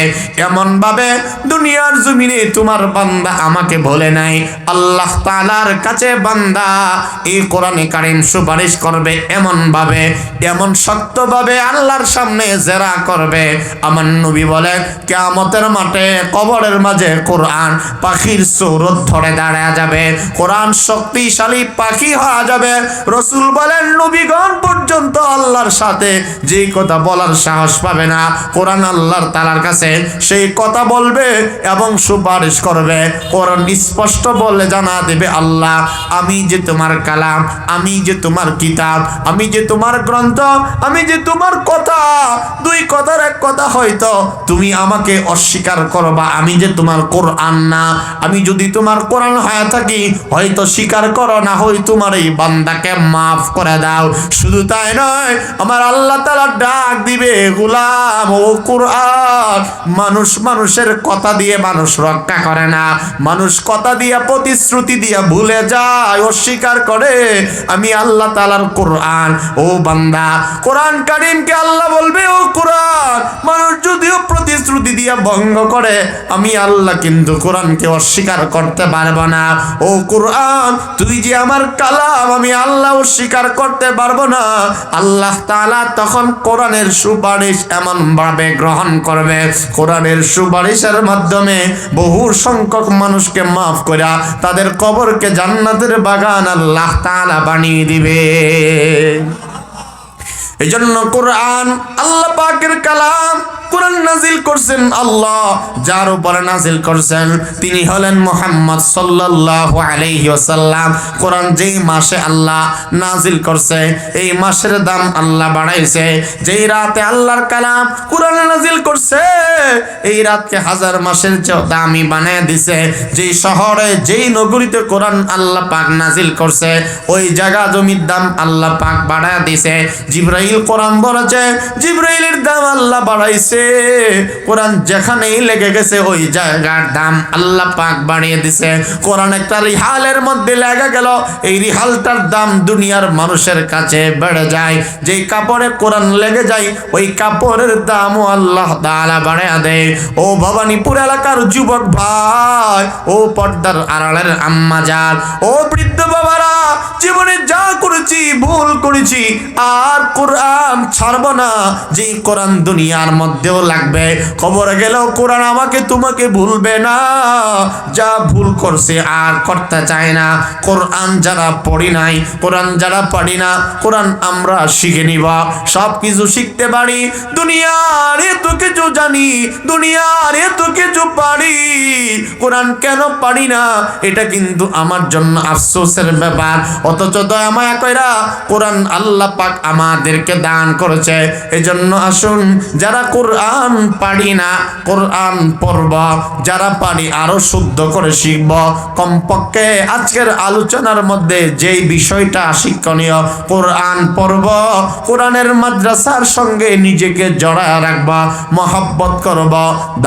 Speaker 1: এমন ভাবে দুনিয়ার জমিনে তোমার বান্দা আমাকে ভুলে নাই আল্লাহ তাআলার কাছে বান্দা এই কোরআনে কারীম সুপারিশ করবে এমন ভাবে এমন শক্ত ভাবে আল্লাহর সামনে জেরা করবে আমার নবী বলেন কিয়ামতের মাঠে কবরের মাঝে কোরআন পাখির সূরত ধরে দাঁড়ায় যাবে কোরআন শক্তিশালী পাখি হয়ে যাবে রাসূল বলেন নবীগণ পর্যন্ত আল্লাহর সাথে যে কথা বলার সাহস পাবে না কোরআন আল্লাহর তাআলার কাছে সেই কথা বলবে এবং সুপারিশ করবে কোরআন স্পষ্ট বলে জানা দেবে আল্লাহ আমি যে তোমার কালাম আমি যে তোমার কিতাব আমি যে তোমার গ্রন্থ আমি যে তোমার কথা দুই কথার এক কথা হয়তো তুমি আমাকে অস্বীকার করবা আমি যে তোমার কোরআন না আমি যদি তোমার কোরআন হয়ে থাকি হয়তো স্বীকার করো না হয় তোমার এই বান্দাকে মাফ করে দাও শুধু তাই নয় আমার আল্লাহ তাআলা ডাক দিবে গোলাম ও কোরআন মানুষ মানুষের কথা দিয়ে মানুষ রক্ষা করে না মানুষ কথা দিয়ে প্রতিশ্রুতি দিয়ে ভুলে যায় অস্বীকার করে আমি আল্লাহ তাআলার কোরআন ও বান্দা কোরআন কারীমকে আল্লাহ বলবে ও কোরআন মানুষ যদিও প্রতিশ্রুতি দিয়ে ভঙ্গ করে আমি আল্লাহ কিন্তু কোরআনকে অস্বীকার করতে পারবো না ও কোরআন তুই যে আমার কালাম আমি আল্লাহ অস্বীকার করতে পারবো না আল্লাহ তাআলা তখন কোরআনের সুপারিশ এমন ভাবে গ্রহণ করবে কোরআনের সুপারিশের মাধ্যমে বহু সংখ্যক মানুষকে মাফ করে তাদের কবরকে জান্নাতের বাগান আল্লাহ তাআলা বানিয়ে দিবে এজন্য কোরআন আল্লাহ পাকের কালাম কোরআন নাজিল করছেন আল্লাহ যার উপরে নাজিল করছেন তিনি হলেন মুহাম্মদ সাল্লাল্লাহু আলাইহি ওয়াসাল্লাম কোরআন যেই মাসে আল্লাহ নাজিল করছে এই মাসের দাম আল্লাহ বাড়াইছে যেই রাতে আল্লাহর কালাম কোরআন নাজিল করছে এই রাতকে হাজার মাসের চেয়ে দামি বানায় দিছে যেই শহরে যেই নগরীতে কোরআন আল্লাহ পাক নাজিল করছে ওই জায়গা জমির দাম আল্লাহ পাক বাড়ায় দিছে জিবরাইল কোরআন বলেছে জিবরাইলের দাম আল্লাহ বাড়াইছে করছে, কোরআন যেখানেই লেগে গেছে ওই জায়গার দাম আল্লাহ পাক বাড়িয়ে দিছে। কোরআন একটা রিহালের মধ্যে লেগে গেল, এই রিহালটার দাম দুনিয়ার মানুষের কাছে বেড়ে যায়। যেই কাপড়ে কোরআন লেগে যায় ওই কাপড়ের দামও আল্লাহ তাআলা বাড়িয়ে দেয়। ও ভবানীপুর এলাকার যুবক ভাই, ও পর্দার আড়ালের আম্মা জান, ও বৃদ্ধ বাবারা, জীবনে যা করেছি ভুল করেছি, আর কোরআন ছাড়ব না। যেই কোরআন দুনিয়ার মধ্যেও লাগবে, কবরে গেলেও কোরআন আমাকে তোমাকে ভুলবে না। যা ভুল করছে আর করতে চায় না। কোরআন যারা পড়ি নাই, কোরআন যারা পারি না, কোরআন আমরা শিখে নিব। সব কিছু শিখতে পারি, দুনিয়ার এত কিছু জানি, দুনিয়ার এত কিছু পারি, কোরআন কেন পারি না? এটা কিন্তু আমার জন্য আফসোসের ব্যাপার। অথচ দয়া মায়া কইরা কোরআন আল্লাহ পাক আমাদেরকে দান করেছে। এজন্য আসুন, যারা কোরআন পারি না কোরআন পড়ব, যারা পারি আরো শুদ্ধ করে শিখব। কমপক্ষে আজকের আলোচনার মধ্যে যেই বিষয়টা শিক্ষণীয়, কোরআন পড়ব, কোরআনের মাদ্রাসার সঙ্গে নিজেকে জড়ায় রাখব, মহব্বত করব,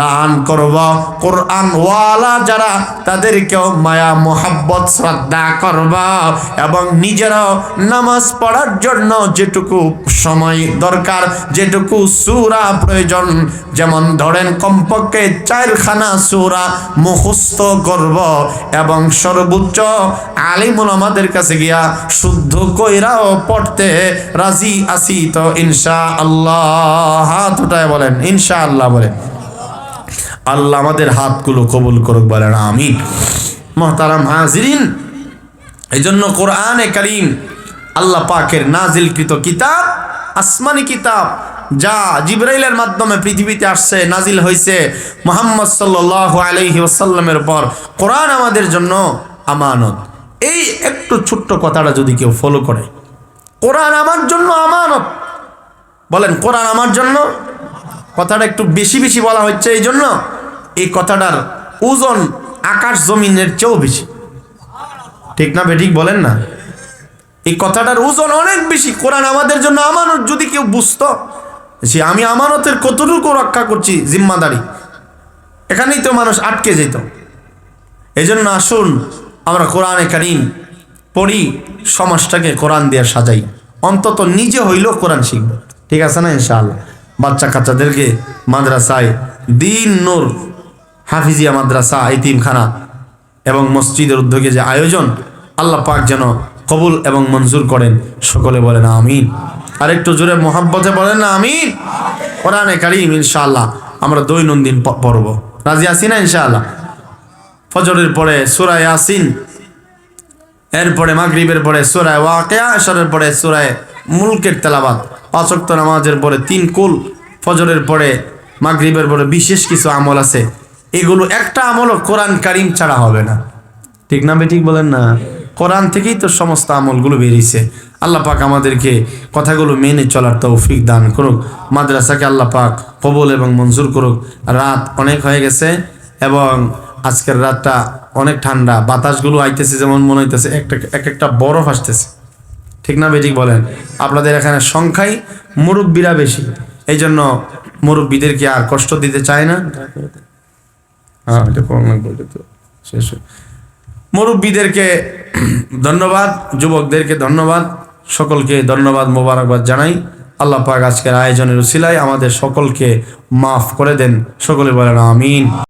Speaker 1: দান করব। কোরআন ওয়ালা যারা তাদেরকেও মায়া মহব্বত শ্রদ্ধা করব, এবং নিজেরাও নামাজ পড়ার জন্য যেটুকু সময় দরকার, যেটুকু সূরা প্রয়োজন, যেমন ধরেন কমপক্ষে 4খানা সূরা মুখস্থ করব, এবং সর্বোচ্চ আলিম ওলামাদের কাছে গিয়া শুদ্ধ কইরাও পড়তে রাজি আছি তো ইনশাআল্লাহ। হাত উঠায় বলেন ইনশাআল্লাহ, বলেন। আল্লাহ আমাদের হাতগুলো কবুল করুক, বলেন আমিন। মুহতারাম হাজিরিন, এই জন্য কোরআনে কারীম আল্লাহ পাকের নাজিলকৃত কিতাব, আসমানি কিতাব, যা জিবরাইলের মাধ্যমে পৃথিবীতে আসছে, নাজিল হয়েছে মুহাম্মদ সাল্লাল্লাহু আলাইহি ওয়াসাল্লামের উপর। কোরআন আমাদের জন্য আমানত। এই একটু ছোট্ট কথাটা যদি কেউ ফলো করে, কোরআন আমার জন্য আমানত, বলেন কোরআন আমার জন্য। কথাটা একটু বেশি বেশি বলা হচ্ছে, এই জন্য এই কথাটার ওজন আকাশ জমিনের চেয়েও বেশি। ঠিক না বেঠিক বলেন না? এই কথাটার ওজন অনেক বেশি। কোরআন আমাদের জন্য আমানত। যদি কেউ বুঝতো যে আমি আমানতের কতটুকু রক্ষা করছি, জিম্মাদারি, এখানেই তো মানুষ আটকে যেত। এই জন্য আসুন আমরা কোরআনে কারীম পড়ি, সমাজটাকে কোরআন দিয়ে সাজাই, অন্তত নিজে হইলেও কোরআন শিখব। ঠিক আছে না? ইনশাআল্লাহ বাচ্চা কাচ্চাদেরকে মাদ্রাসায়, দিন নূর হাফিজিয়া মাদ্রাসা, এতিমখানা এবং মসজিদের উদ্যোগে যে আয়োজন, আল্লাহ পাক যেন কবুল এবং মঞ্জুর করেন। সকলে বলেন আমিন। আর একটু জোরে মোহাব্বতে বলেন না আমিন। কোরআনে কারীম ইনশাআল্লাহ আমরা দৈনন্দিন পড়ব। রাজি আছি না? ইনশাআল্লাহ ফজরের পরে সূরা ইয়াসিন, এরপরে মাগরিবের পরে সূরা ওয়াকিয়া, আসরের পরে সূরা মুলকের তেলাওয়াত, 5 ওয়াক্ত নামাজের পরে 3 কুল, ফজরের পরে মাগরিবের পরে বিশেষ কিছু আমল আছে। এগুলো একটা আমলও কোরআন কারীম ছাড়া হবে না। ঠিক না বেঠিক বলেন না? কোরআন থেকেই তো সমস্ত আমলগুলো বেরিয়েছে। আল্লাহ পাক আমাদেরকে কথাগুলো মেনে চলার তৌফিক দান করুক। মাদ্রাসাকে আল্লাহ পাক কবুল এবং মঞ্জুর করুক। রাত অনেক হয়ে গেছে এবং আজকের রাতটা অনেক ঠান্ডা, বাতাসগুলো আইতেছে, যেমন মনে হইতেছে একটা বরফ আসতেছে। ঠিক না বেঠিক বলেন? আপনাদের এখানে সংখ্যায় মুরব্বীরা বেশি, এই জন্য মুরব্বীদেরকে আর কষ্ট দিতে চায় না। মুরব্বীদেরকে ধন্যবাদ, যুবকদেরকে ধন্যবাদ, সকলকে ধন্যবাদ, মোবারকবাদ জানাই। আল্লাহ পাক আজকের আয়োজনের উসিলায় আমাদের সকলকে মাফ করে দেন। সকলে বলেন আমিন।